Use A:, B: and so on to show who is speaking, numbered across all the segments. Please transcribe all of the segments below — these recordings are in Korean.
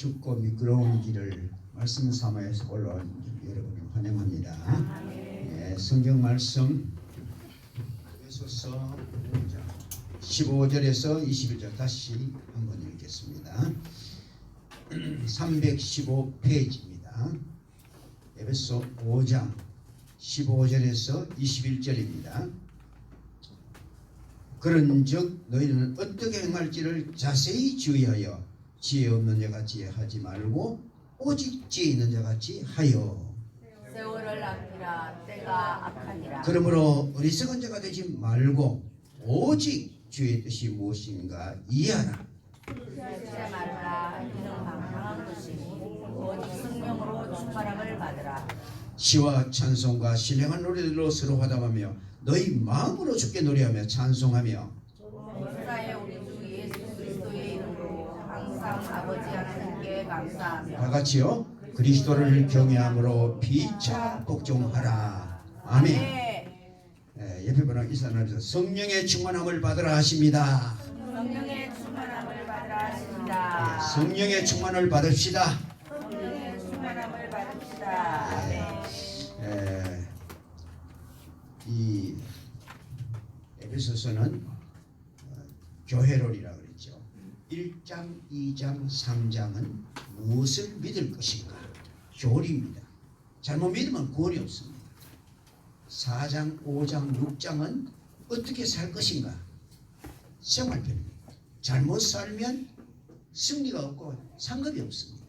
A: 춥고 미끄러운 길을 말씀 삼아서 올라온 여러분을 환영합니다. 예, 성경 말씀 에베소서 5장 15절에서 21절 다시 한번 읽겠습니다. 315페이지입니다. 에베소 5장 15절에서 21절입니다. 그런즉 너희는 어떻게 행할지를 자세히 주의하여 지혜 없는 자같이 하지 말고 오직 지혜 있는 자같이 하여
B: 세월을 아끼라 때가 악하니라.
A: 그러므로 어리석은 자가 되지 말고 오직 주의 뜻이 무엇인가 이해하라.
B: 피하지 말라. 이는 방탕한 것이니 오직 성령으로 충만함을 받으라.
A: 시와 찬송과 신령한 노래들로 서로 화답하며 너희 마음으로 주께 노래하며 찬송하며
B: 역사의 우리 주 예수 그리스도의 이름으로 항상 아버지 하나님께 감사하며
A: 다 같이요. 그리스도를 경외함으로 피차 복종하라. 아멘. 옆에 보는 이사님께서 성령의 충만함을 받으라 하십니다.
B: 성령의 충만함을 받으라 하십니다.
A: 성령의 충만을 받읍시다.
B: 성령의 충만함을 받읍시다.
A: 이 에베소서는 교회론이라고 그랬죠. 1장, 2장, 3장은 무엇을 믿을 것인가? 교리입니다. 잘못 믿으면 구원이 없습니다. 4장, 5장, 6장은 어떻게 살 것인가? 생활편입니다. 잘못 살면 승리가 없고 상급이 없습니다.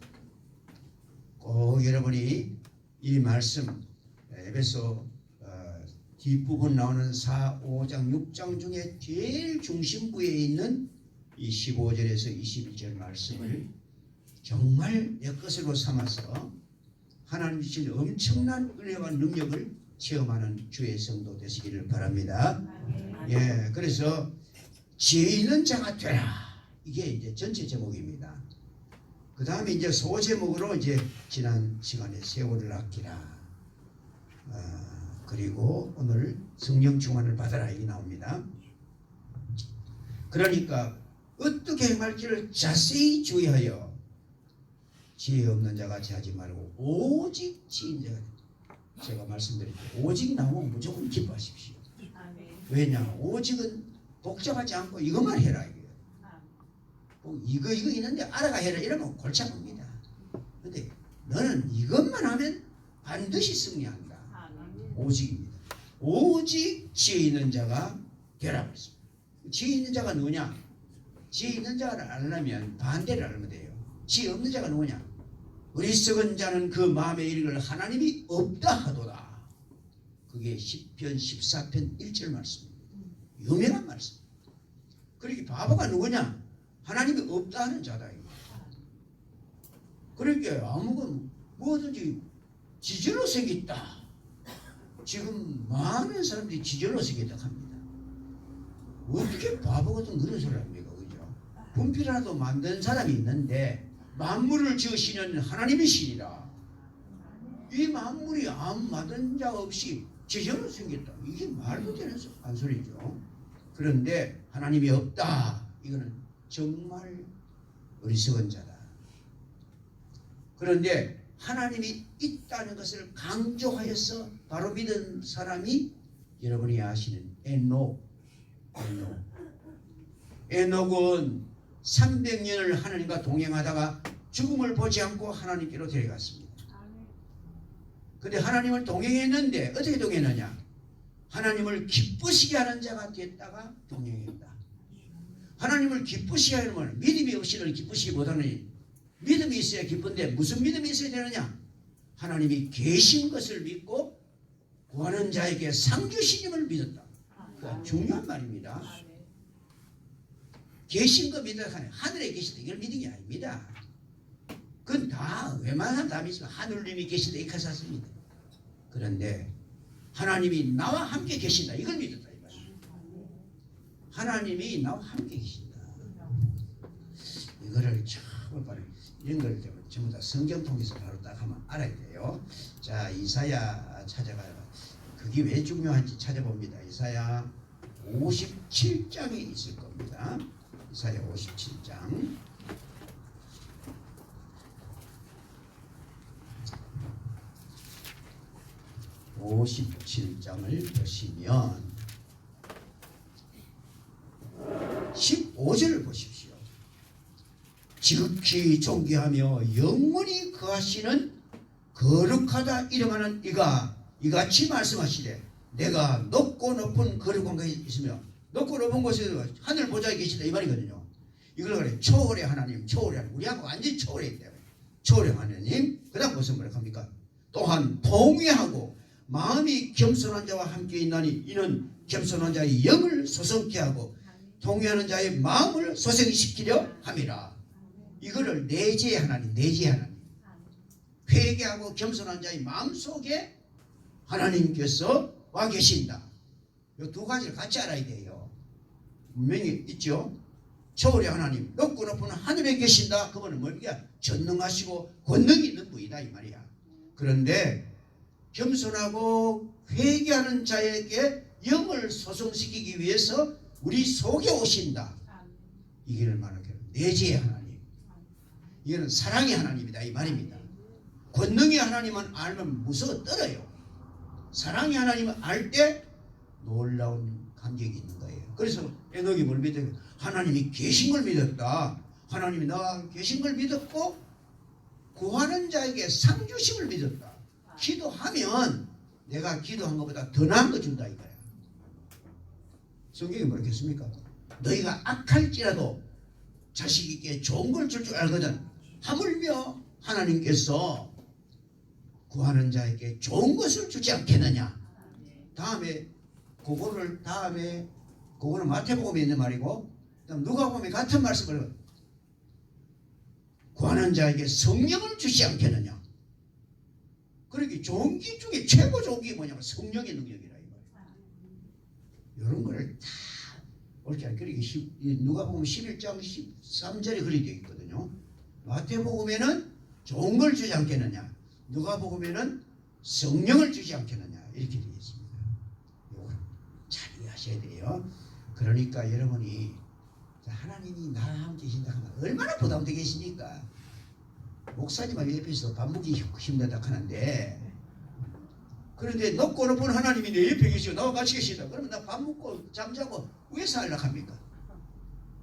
A: 꼭 여러분이 이 말씀 에베소 뒷부분 나오는 4, 5장, 6장 중에 제일 중심부에 있는 이 15절에서 21절 말씀을 정말 내 것으로 삼아서 하나님 주신 엄청난 은혜와 능력을 체험하는 주의 성도 되시기를 바랍니다. 예, 그래서 지혜 있는 자가 되라. 이게 이제 전체 제목입니다. 그 다음에 이제 소제목으로 이제 지난 시간에 세월을 아끼라. 그리고 오늘 성령 충만을 받아라 이게 나옵니다. 그러니까 어떻게 행할지를 자세히 주의하여 지혜 없는 자같이 하지 말고 오직 지혜인 자가 제가 말씀드릴게요. 오직 나오면 무조건 기뻐하십시오. 왜냐? 오직은 복잡하지 않고 이것만 해라 이거예요. 이거 있는데 알아가 해라 이러면 골치 아픕니다. 근데 너는 이것만 하면 반드시 승리한다. 오직입니다. 오직 지혜 있는 자가 되라고 했습니다. 지혜 있는 자가 누구냐? 지혜 있는 자를 알려면 반대를 알면 돼요. 지혜 없는 자가 누구냐? 어리석은 자는 그 마음에 이르기를 하나님이 없다 하도다. 그게 시편 14편 1절 말씀입니다. 유명한 말씀. 그러니까 바보가 누구냐? 하나님이 없다 하는 자다. 그러니까 아무건 뭐든지 지절로 생겼다. 지금 많은 사람들이 지절로 생겼다 합니다. 어떻게 바보 같은 그런 소리를 합니까? 그죠? 분필이라도 만든 사람이 있는데 만물을 지으시는 하나님의 신이라. 이 만물이 아무 만든 자 없이 지절로 생겼다. 이게 말도 되는 소리죠. 그런데 하나님이 없다. 이거는 정말 어리석은 자다. 그런데 하나님이 있다는 것을 강조하여서 바로 믿은 사람이 여러분이 아시는 에녹은 300년을 하나님과 동행하다가 죽음을 보지 않고 하나님께로 데려갔습니다. 근데 하나님을 동행했는데 어떻게 동행하냐? 하나님을 기쁘시게 하는 자가 됐다가 동행했다. 하나님을 기쁘시게 하려면 믿음이 없이는 기쁘시기 못하느니 믿음이 있어야 기쁜데 무슨 믿음이 있어야 되느냐? 하나님이 계신 것을 믿고 구하는 자에게 상 주시님을 믿었다. 그러니까 중요한 말입니다. 계신 거 믿어야 하늘에 계신다. 이걸 믿는 게 아닙니다. 그건 다 웬만하면 다 믿으면 하늘님이 계신다 이렇게 샀습니다. 그런데 하나님이 나와 함께 계신다. 이걸 믿었다. 이 말이에요. 하나님이 나와 함께 계신다. 이거를 참 빨리 이런 걸 전부 다 성경 통해서 바로 딱 하면 알아야 돼요. 자, 이사야 찾아가요. 그게 왜 중요한지 찾아봅니다. 이사야 57장에 있을 겁니다. 이사야 57장 57장을 보시면 15절을 보십시오. 지극히 존귀하며 영원히 거하시는 거룩하다 이름하는 이가 이같이 말씀하시되 내가 높고 높은 거룩한 곳에 있으며 높고 높은 곳에 하늘 보좌에 계시다 이 말이거든요. 이걸 그래 초월의 하나님, 초월의 하나님. 우리하고 완전히 초월했기 때문에 초월의 하나님. 그 다음 무슨 말을 합니까? 또한 통회하고 마음이 겸손한 자와 함께 있나니 이는 겸손한 자의 영을 소성케 하고 통회하는 자의 마음을 소생시키려 함이라. 이거를 내재의 하나님, 내재의 하나님. 회개하고 겸손한 자의 마음속에 하나님께서 와 계신다. 이 두 가지를 같이 알아야 돼요. 분명히 있죠. 초월의 하나님, 높고 높은 하늘에 계신다. 그분은 뭡니까? 전능하시고 권능이 있는 분이다 이 말이야. 그런데 겸손하고 회개하는 자에게 영을 소성시키기 위해서 우리 속에 오신다. 이기를 말하는 내재의 하나님. 이거는 사랑의 하나님이다 이 말입니다. 권능의 하나님은 알면 무서워 떨어요. 사랑의 하나님은 알 때 놀라운 감격이 있는 거예요. 그래서 에녹이 뭘 믿었냐? 하나님이 계신 걸 믿었다. 하나님이 나 계신 걸 믿었고 구하는 자에게 상 주심을 믿었다. 기도하면 내가 기도한 것보다 더 나은 거 준다 이거야. 성경이 뭐랬겠습니까? 너희가 악할지라도 자식 있게 좋은 걸 줄 줄 알거든. 하물며 하나님께서 구하는 자에게 좋은 것을 주지 않겠느냐. 다음에 그거는 마태복음에 있는 말이고 그다음 누가복음에 같은 말씀을 구하는 자에게 성령을 주지 않겠느냐. 그러기 좋은 기 중에 최고 좋은 게 뭐냐면 성령의 능력이라 이 말이에요. 이런 거를 다 옳게 알 그러기 누가복음 11장 13절에 그리 되어 있거든요. 마태복음에는 좋은 걸 주지 않겠느냐. 누가복음에는 성령을 주지 않겠느냐 이렇게 되어 있습니다. 이걸 잘 이해하셔야 돼요. 그러니까 여러분이 하나님이 나와 함께 계신다 하면 얼마나 부담되겠습니까? 목사님은 옆에서 밥 먹기 힘들다 하는데 그런데 높고 높은 하나님이 내 옆에 계시고 나와 같이 계시다. 그러면 나 밥 먹고 잠자고 왜 살려고 합니까?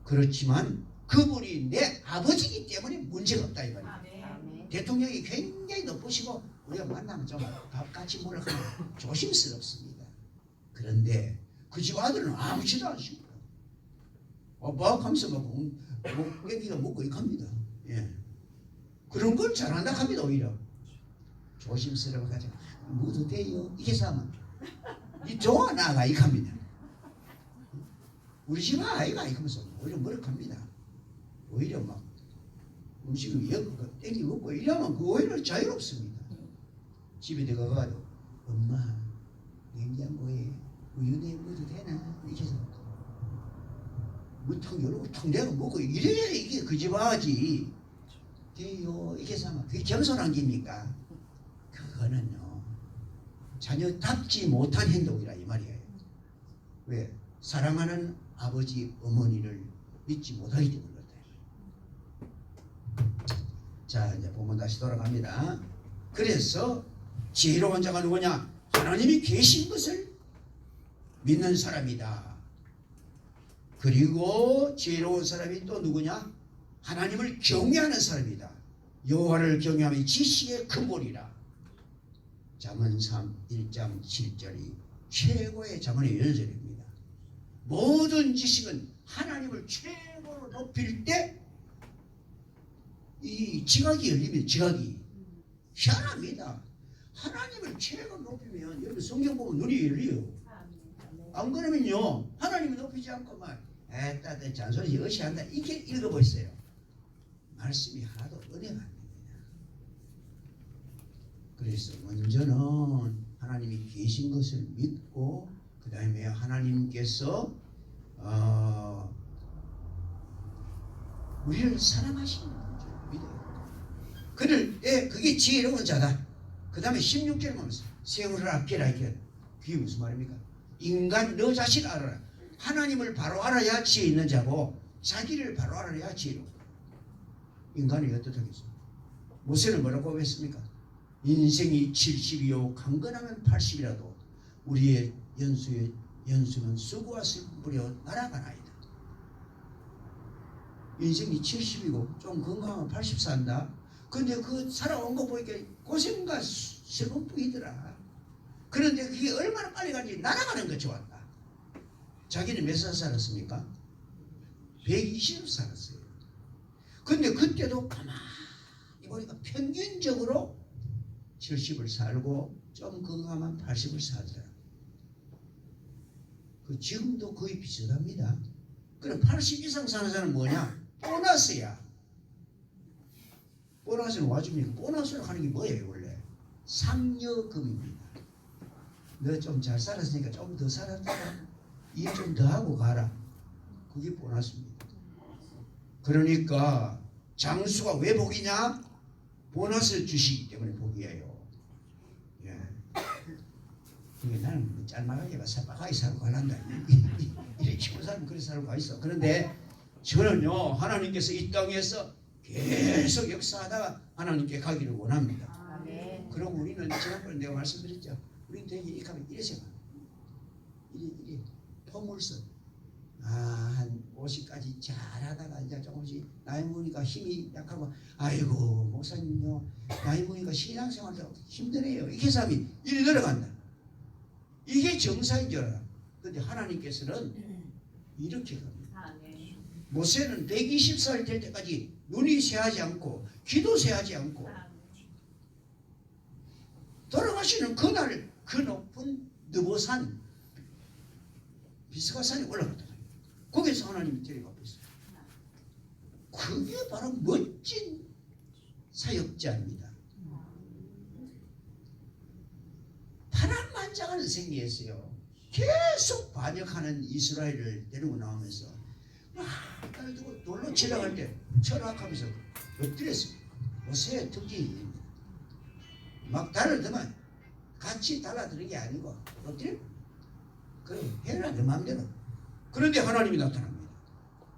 A: 그렇지만 그분이 내 아버지이기 때문에 문제가 없다 이 말이에요. 대통령이 굉장히 높으시고 우리가 만나면 좀 밥 같이 먹으러 가면 조심스럽습니다. 그런데 그 집 아들은 아무지도 않습니다. 막 하면서 막 땡기가 먹고 이렇게 합니다. 예. 그런 걸 잘한다 합니다. 오히려 조심스러워 가지고 뭐도 돼요 이게 사면 이 좋아 나가 이렇게 합니다. 우리 집 아이가 이렇게 하면서 오히려 머쓱합니다. 오히려 막 음식을 엮고 땡기 먹고 이러면 그 오히려 자유롭습니다. 집에 들어가가지고 엄마 냉장고에 우유내 먹어도 되나 이렇게 해서 뭐탕 열고 탕 내가 먹고 이래야 이게 그 집 아지 돼요 이렇게 해서 하면 그게 겸손한 겁니까? 그거는요 자녀답지 못한 행동이라 이 말이에요. 왜? 사랑하는 아버지 어머니를 믿지 못하기 때문에 그렇다. 자 이제 본문 다시 돌아갑니다. 그래서 지혜로운 자가 누구냐? 하나님이 계신 것을 믿는 사람이다. 그리고 지혜로운 사람이 또 누구냐? 하나님을 경외하는 사람이다. 여호와를 경외함이 지식의 근본이라. 잠언 1장 7절이 최고의 잠언의 연설입니다. 모든 지식은 하나님을 최고로 높일 때 이 지각이 열리면 지각이 희한합니다. 하나님을 최고 높이면 여러분 성경 보면 눈이 열려요. 안 그러면요 하나님을 높이지 않고만 에따 잔소리 어시한다 이렇게 읽어보세요. 말씀이 하나도 은혜가 안 됩니다. 그래서 먼저는 하나님이 계신 것을 믿고 그 다음에 하나님께서 우리를 사랑하시는 줄 믿어요. 그럴 때 그게 지혜로운 자다. 그 다음에 16절 보면 세월을 아끼라 이게 그게 무슨 말입니까? 인간 너 자신 알아라. 하나님을 바로 알아야 지혜 있는 자고 자기를 바로 알아야 지혜로워. 인간이 어떻겠습니까? 모세는 뭐라고 했습니까? 인생이 70이요 강건하면 80이라도 우리의 연수는 수고와 슬픔 뿌려 날아가나이다. 인생이 70이고 좀 건강하면 80 산다. 근데 그 살아온 거 보니까 고생과 슬픔뿐이더라. 그런데 그게 얼마나 빨리 가는지 날아가는 거 좋았다. 자기는 몇 살 살았습니까? 120 살았어요. 근데 그때도 가만히 보니까 평균적으로 70을 살고 좀 건강하면 80을 살더라. 그 지금도 거의 비슷합니다. 그럼 80 이상 사는 사람은 뭐냐? 보너스야. 보너스는 와줍니까? 보너스를 하는 게 뭐예요 원래? 상여금입니다. 너 좀 잘 살았으니까 좀 더 살았다가 일 좀 더 하고 가라. 그게 보너스입니다. 그러니까 장수가 왜 복이냐? 보너스 주시기 때문에 복이에요. 예. 나는 짤막하게 삭박하게 살고 가란다. 이렇게 쉬운 사람은 그렇게 살고 가 있어. 그런데 저는요 하나님께서 이 땅에서 계속 역사하다가 하나님께 가기를 원합니다.
B: 아멘.
A: 그럼 우리는 지난번에 내가 말씀드렸죠. 우리는 되게 이렇게 하면 이래 생각. 이래 포물선. 한 50까지 잘하다가 이제 조금씩 나이 먹으니까 힘이 약하고 아이고 목사님요 나이 먹으니까 신앙생활도 힘드네요. 이렇게 사람이 이리 내려간다. 이게 정상인 줄 알아. 근데 하나님께서는 이렇게 갑니다. 모세는 120살 될 때까지 눈이 새하지 않고 귀도 새하지 않고 돌아가시는 그날 그 높은 느보산 비스가산에 올라갔다. 거기서 하나님이 데려가고 있어요. 그게 바로 멋진 사역자입니다. 파란만장한 생애였어요. 계속 반역하는 이스라엘을 데리고 나오면서 딸 두고 돌로 치러갈 때 철학하면서 엎드렸어요. 모세의 특징입니다. 막 달을 들면 같이 달라드는 게 아니고 엎드려? 그럼 해라 내 마음대로. 그런데 하나님이 나타납니다.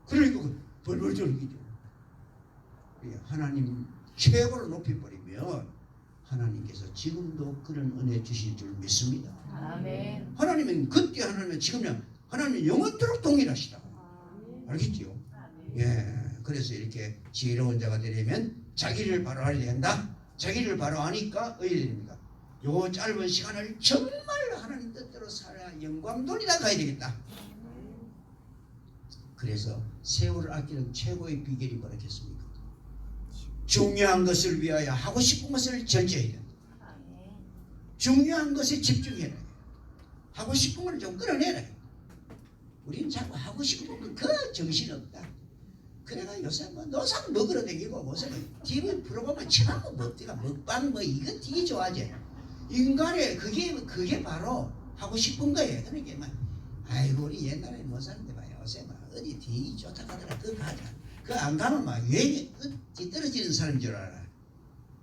A: 그러니까 벌벌 떨기죠. 하나님 최고로 높여버리면 하나님께서 지금도 그런 은혜 주실 줄 믿습니다.
B: 아멘.
A: 하나님은 그때 하나님은 지금은 하나님은 영원토록 동일하시다. 알겠지요? 예. 그래서 이렇게 지혜로운 자가 되려면 자기를 바로 알아야 된다. 자기를 바로 아니까 어디야 됩니까? 요 짧은 시간을 정말 하나님 뜻대로 살아 영광 돌리다 가야 되겠다. 그래서 세월을 아끼는 최고의 비결이 뭐라겠습니까? 중요한 것을 위하여 하고 싶은 것을 절제해야 된다. 중요한 것에 집중해라. 하고 싶은 걸 좀 끌어내라. 우리는 자꾸 하고 싶은 거 그 정신없다. 그래가 요새 뭐 노상 먹으러 다니고 무슨 TV 프로그램을 쳐놓고 먹다가 먹방 뭐 이거 되게 좋아하지. 인간의 그게 바로 하고 싶은 거예요. 그러니까 막 아이고 우리 옛날에 못 사는데 봐요. 요새 막 어디 되게 좋다 하더라. 그거 가자. 그 안 가면 막 유행이 뒤떨어지는 사람인 줄 알아.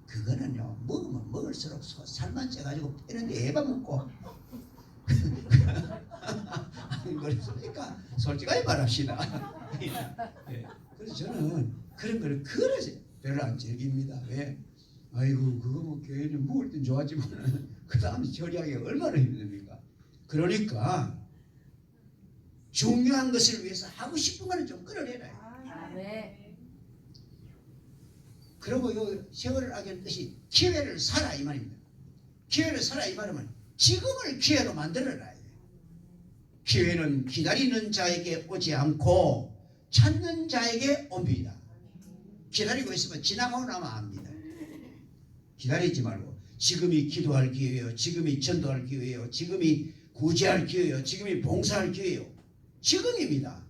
A: 그거는요 먹으면 먹을수록 살만 쪄가지고 빼는데 애가 먹고 그러니까 솔직하게 말합시다. 예. 그래서 저는 그런 거를 별로 안 즐깁니다. 왜? 아이고 그거 뭐 교회는 먹을 땐 좋았지만 그 다음에 처리하기가 얼마나 힘듭니까? 그러니까 중요한 것을 위해서 하고 싶은 거는 좀 끌어내라.
B: 아멘.
A: 그리고 요 세월을 아끼는 뜻이 기회를 살아 이 말입니다. 기회를 살아 이 말은 지금을 기회로 만들어라. 기회는 기다리는 자에게 오지 않고 찾는 자에게 옵니다. 기다리고 있으면 지나가고 나면 압니다. 기다리지 말고 지금이 기도할 기회예요. 지금이 전도할 기회예요. 지금이 구제할 기회예요. 지금이 봉사할 기회예요. 지금입니다.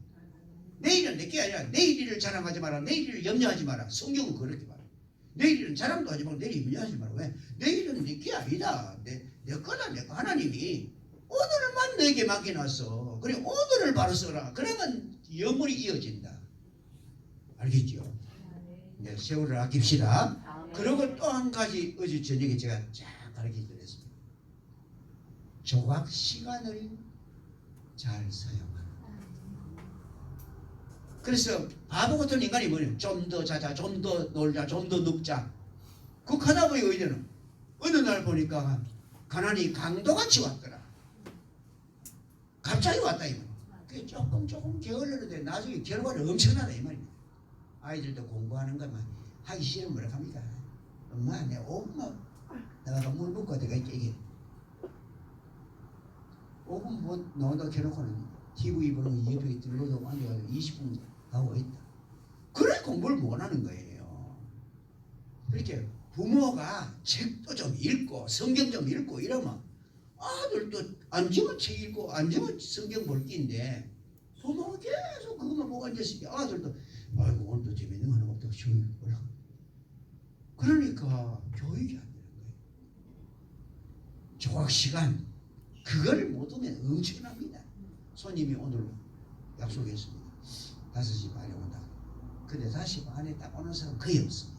A: 내일은 내게 아니라 내일 일을 자랑하지 마라. 내일 일을 염려하지 마라. 성경은 그렇게 말해요. 내일 일은 자랑도 하지 말고 내일 일 염려하지 마라. 왜? 내일은 내게 아니다. 내 거다. 내 거. 하나님이 오늘만 내게 맡겨놨어. 그래 오늘을 바로 써라. 그러면 영원히 이어진다. 알겠죠? 네, 세월을 아낍시다. 그리고 또 한 가지 어제 저녁에 제가 쫙 가르쳐드렸습니다. 조각 시간을 잘 사용하라. 그래서 바보 같은 인간이 뭐냐? 좀 더 자자, 좀 더 놀자, 좀 더 눕자. 그거 하다 보니까 이제는 어느 날 보니까 가난이 강도같이 왔더라. 갑자기 왔다 이 말이에요. 그게 조금 게을르는데 나중에 결과는 엄청나다 이 말입니다. 아이들도 공부하는 것만 하기 싫으면 뭐라 합니까? 엄마 내 엄마 내가 물 붓고 내가 이게 5분 못 나온다고 해놓고는 TV 보는 옆에 들러도 앉아가지고 20분 하고 있다. 그래 공부를 못하는 거예요. 그렇게 부모가 책도 좀 읽고 성경 좀 읽고 이러면 아들도 앉으면 책 읽고 앉으면 성경 볼 끼인데 부모가 계속 그것만 보고 앉았으니까 아들도 아이고 오늘도 재밌는 거 하나 없다고 쉬어요. 그러니까 교육이 안 되는 거예요. 조각시간 그걸 못 오면 엄청납니다. 손님이 오늘 약속했습니다. 5시 반에 온다. 근데 5시 반에 딱 오는 사람 거의 없습니다.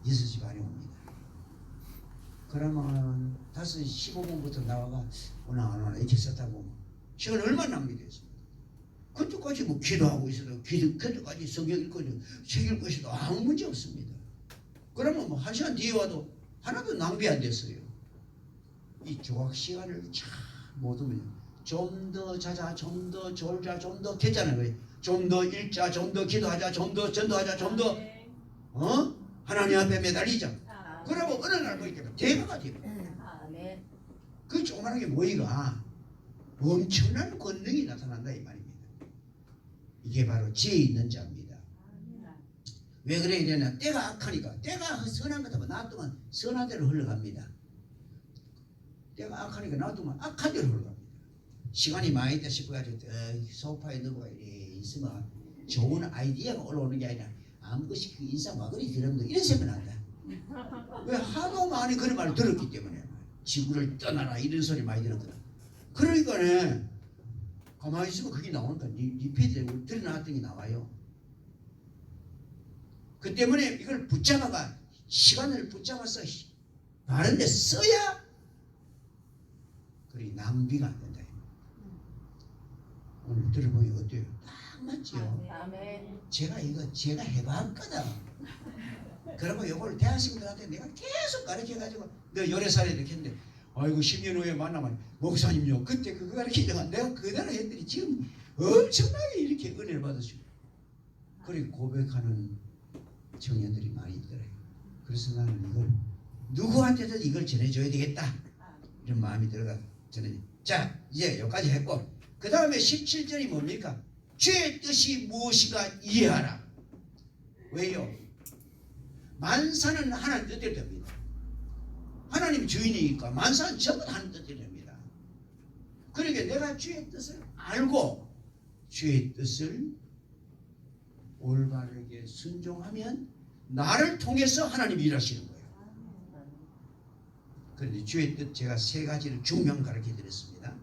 A: 6시 반에 옵니다. 그러면 5시 15분부터 나와가 오나 안 오나 이렇게 썼다 보면 시간 얼마나 낭비됐습니까? 그때까지 뭐 기도하고 있어도 그때까지 성경 읽고 책 읽고 있어도 아무 문제 없습니다. 그러면 뭐 1시간 뒤에 와도 하나도 낭비 안 됐어요. 이 조각 시간을 참 못 오면 좀 더 자자, 좀 더 졸자, 좀 더 괜찮아요. 좀 더 읽자, 좀 더 기도하자, 좀 더 전도하자, 좀 더 하나님 앞에 매달리자. 그러면 어느 날 보니까 대가가 돼요. 그 조그만하게 모이가 엄청난 권능이 나타난다 이 말입니다. 이게 바로 지혜 있는 자입니다. 왜 그래야 되나? 때가 악하니까. 때가 선한 것 같으면 놔두면 선한 대로 흘러갑니다. 때가 악하니까 놔두면 악한 대로 흘러갑니다. 시간이 많이 있다 싶어가지고 소파에 누워 있으면 좋은 아이디어가 올라오는 게 아니라 아무것이 그 인상 와그리 들으면 이런 생각이 난다. 왜 하도 많이 그런 말을 들었기 때문에 지구를 떠나라 이런 소리 많이 들었거든. 그러니까 가만히 있으면 그게 나오니까 리피드 드러나왔던 게 나와요. 그 때문에 이걸 붙잡아가 시간을 붙잡아서 바른 데 써야 그리 낭비가 안 된다. 오늘 들어보니 어때요? 딱 맞지요? 제가 해봤거든. 그러면 이걸 대학생들한테 내가 계속 가르쳐가지고 너 요래살이 이렇게 했는데 아이고 10년 후에 만나면 목사님요 그때 그거 가르치다가 내가 그대로 했더니 지금 엄청나게 이렇게 은혜를 받으시고 그리고 고백하는 청년들이 많이 있더래요. 그래서 나는 이걸 누구한테든 이걸 전해줘야 되겠다 이런 마음이 들어가 저는 자 이제 여기까지 했고 그 다음에 17절이 뭡니까? 주의 뜻이 무엇인가 이해하라. 왜요? 만사는 하나님 뜻대로 됩니다. 하나님 주인이니까 만사는 전부 다 하나님 뜻대로 됩니다. 그러니까 내가 주의 뜻을 알고 주의 뜻을 올바르게 순종하면 나를 통해서 하나님이 일하시는 거예요. 그런데 주의 뜻 제가 3가지를 중요한 가르쳐 드렸습니다.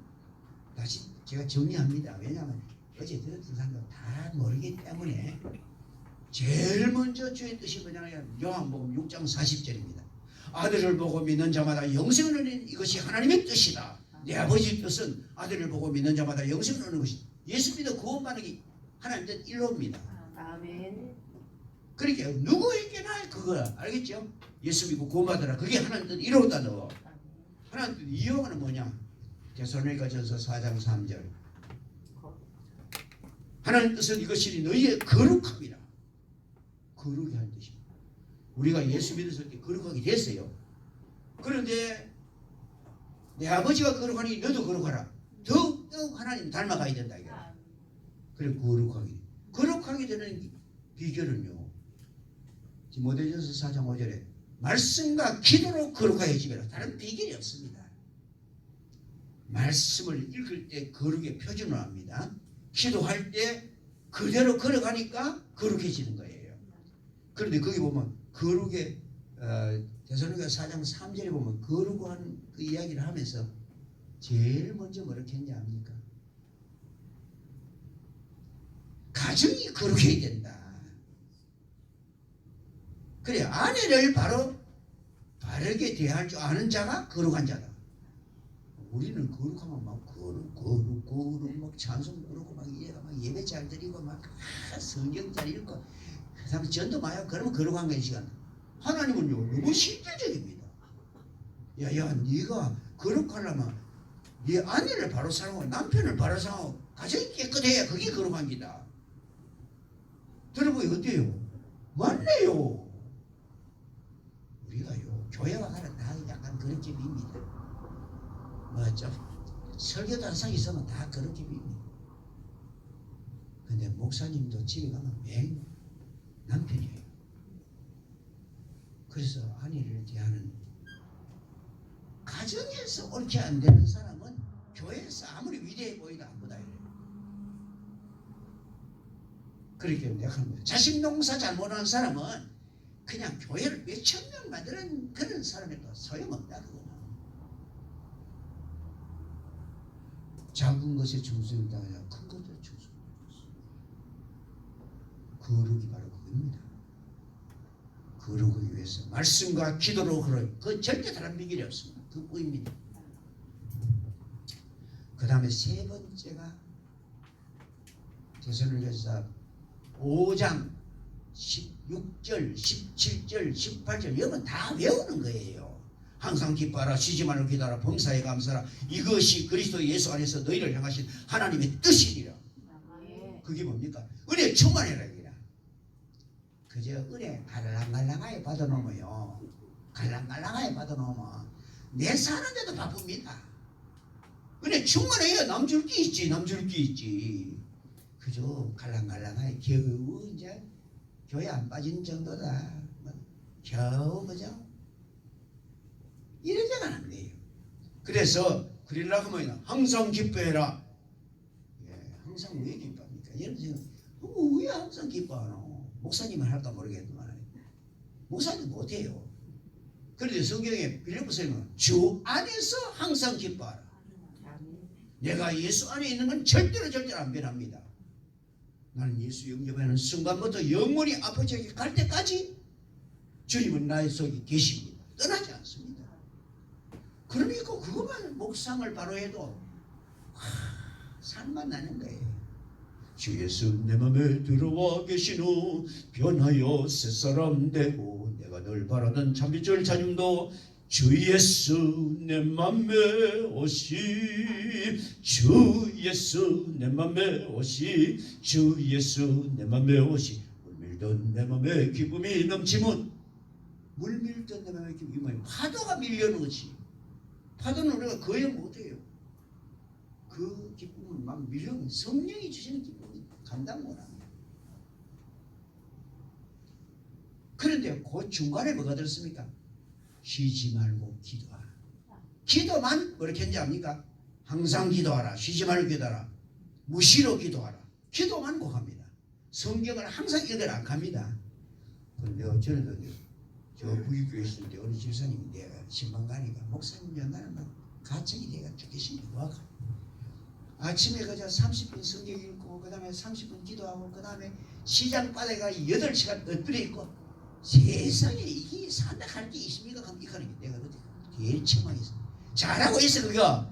A: 다시 제가 정리합니다. 왜냐하면 어제 들었던 사람들 다 모르기 때문에 제일 먼저 주의 뜻이 뭐냐면 요한복음 6장 40절입니다. 아들을 보고 믿는 자마다 영생을 얻는 이것이 하나님의 뜻이다. 내 아버지의 뜻은 아들을 보고 믿는 자마다 영생을 얻는 것이다. 예수 믿어 구원받는 게 하나님 뜻 일로입니다.
B: 아멘.
A: 그러니까 누구에게나 그거 알겠죠? 예수 믿고 구원받으라. 그게 하나님 뜻 이로다 너. 하나님 뜻 이어가는 뭐냐? 데살로니가전서 4장 3절. 하나님 뜻은 이것이 너희의 거룩함이라. 거룩이 하는 뜻입니다. 우리가 예수 믿었을 때 거룩하게 됐어요. 그런데 내 아버지가 거룩하니 너도 거룩하라. 더욱 하나님 닮아가야 된다 이거. 그래 거룩하게 되는 비결은요. 디모데전서 4장 5절에 말씀과 기도로 거룩하여지라. 다른 비결이 없습니다. 말씀을 읽을 때 거룩의 표준을 합니다. 기도할 때 그대로 걸어가니까 거룩해지는 거예요. 그런데 거기 보면 거룩의 데살로니가 4장 3절에 보면 거룩한 그 이야기를 하면서 제일 먼저 뭐렇게 했냐 합니까? 가정이 거룩해야 된다. 그래 아내를 바르게 대할 줄 아는 자가 거룩한 자다. 우리는 거룩하면 막 거룩 막 찬송 부르고 막 얘가 막 예배 잘 드리고 막 성경 잘 읽고 그다음에 전도 마요. 그러면 거룩한 게 시간. 하나님은요 너무 실질적입니다. 야야 네가 거룩하려면 네 아내를 바로 사랑하고 남편을 바로 사랑하고 가정이 깨끗해야 그게 거룩합니다. 들어보니 어때요? 맞네요. 우리가요 교회와 가는 다 약간 그렇게 빕니다. 뭐죠? 설교도 항상 있으면 다 그렇게 빕니다. 근데 목사님도 집에 가면 매일 남편이에요. 그래서 아내를 대하는 가정에서 옳게 안 되는 사람은 교회에서 아무리 위대해 보이다 안 보다 이래요. 그렇게 내가 하는 거예요. 자식 농사 잘못하는 사람은 그냥 교회를 몇천 명 만드는 그런 사람에도 소용없다 그거는. 작은 것에 충성이 다야 큰 것에 충성이 거룩이 바로 그겁니다. 거룩을 위해서 말씀과 기도로 그럴 그 절대 다른 비결이 없습니다. 그뿐입니다. 그 다음에 세 번째가 데살로니가서 5장 16절, 17절, 18절 이건 다 외우는 거예요. 항상 기뻐하라, 쉬지 말고 기도하라, 범사에 감사하라. 이것이 그리스도 예수 안에서 너희를 향하신 하나님의 뜻이니라. 그게 뭡니까? 은혜 충만해라 이라. 그저 은혜 갈랑갈랑하게 받아놓으면요, 갈랑갈랑하게 받아놓으면 내 사는데도 바쁩니다. 은혜 충만해야 남줄 게 있지, 남줄 게 있지. 그저 갈랑갈랑하게 겨우 이제 교회 안 빠진 정도다. 겨우 그죠? 이러자가 안 돼요. 그래서 그러려고 하면 항상 기뻐해라. 예, 항상 왜 기뻐합니까? 여러분 왜 항상 기뻐하노? 목사님은 할까 모르겠지만 목사님 못해요. 그런데 성경에 빌립보서는 주 안에서 항상 기뻐하라. 내가 예수 안에 있는 건 절대로 안 변합니다. 나는 예수 영접하는 순간부터 영원히 아버지에게 갈 때까지 주님은 나의 속에 계십니다. 떠나지 않습니다. 그러니까 그것만 묵상을 바로 해도 산만 나는 거예요. 주 예수 내 맘에 들어와 계신 후 변하여 새사람 되고 내가 늘 바라던 참빛줄 자님도 주 예수 내 맘에 오시 주 예수 내 맘에 오시 주 예수 내 맘에 오시 물밀던 내 맘에 기쁨이 넘치면 물밀던 내 맘에 기쁨이 파도가 밀려오지. 파도는 우리가 거의 못해요. 그 기쁨은 막 밀려오면 성령이 주시는 기쁨이 감당 못합니다. 그런데 그 중간에 뭐가 들었습니까? 쉬지 말고 기도하라. 기도만 그렇게 했는지 압니까? 항상 기도하라. 쉬지 말고 기도하라. 무시로 기도하라. 기도만 고합니다. 성경을 항상 읽으라 안 합니다. 그런데 어쩌면 저 부익교회 있을 때 어느 집사님이 내가 신방 가니까 목사님 나는 막 가정이 내가 죽겠으니 와가 아침에 그저 30분 성경 읽고 그 다음에 30분 기도하고 그 다음에 시장 바닥에 8시간 엎드려 있고 세상에 이게 산다 할 게 있습니까? 그럼 이거는 내가 그때 제일 책망했어. 잘하고 있어 그거.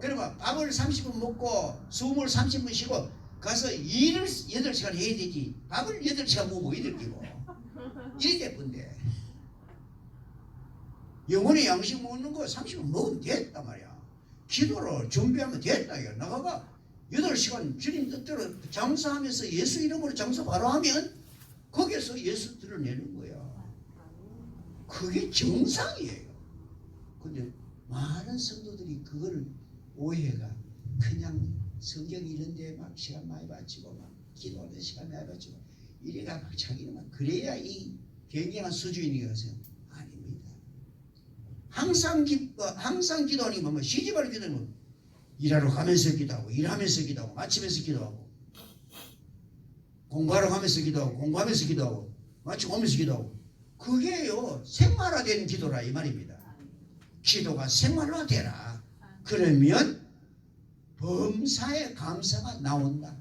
A: 그러면 밥을 30분 먹고 숨을 30분 쉬고 가서 일을 8시간 해야 되지. 밥을 8시간 먹으면 이들 끼고 이렇게 예쁜데 영혼의 양식 먹는 거 30분 먹으면 됐단 말이야. 기도를 준비하면 됐다. 나가가 8시간 주님 뜻대로 장사하면서 예수 이름으로 장사 바로 하면 거기에서 예수 드러내는 거야. 그게 정상이에요. 근데 많은 성도들이 그거를 오해가 그냥 성경 이런데 막 시간 많이 바치고 막 기도하는 시간 많이 바치고 이래가 막 자기는 막 그래야 이 굉장한 수준이 가서 아닙니다. 항상 기도하니 뭐 쉬지 말고 기도하면 일하러 가면서 기도하고 일하면서 기도하고 마치면서 기도하고 공부하러 가면서 기도하고 공부하면서 기도하고 마치고 오면서 기도하고 그게요 생활화된 기도라 이 말입니다. 기도가 생활화되라. 그러면 범사에 감사가 나온다.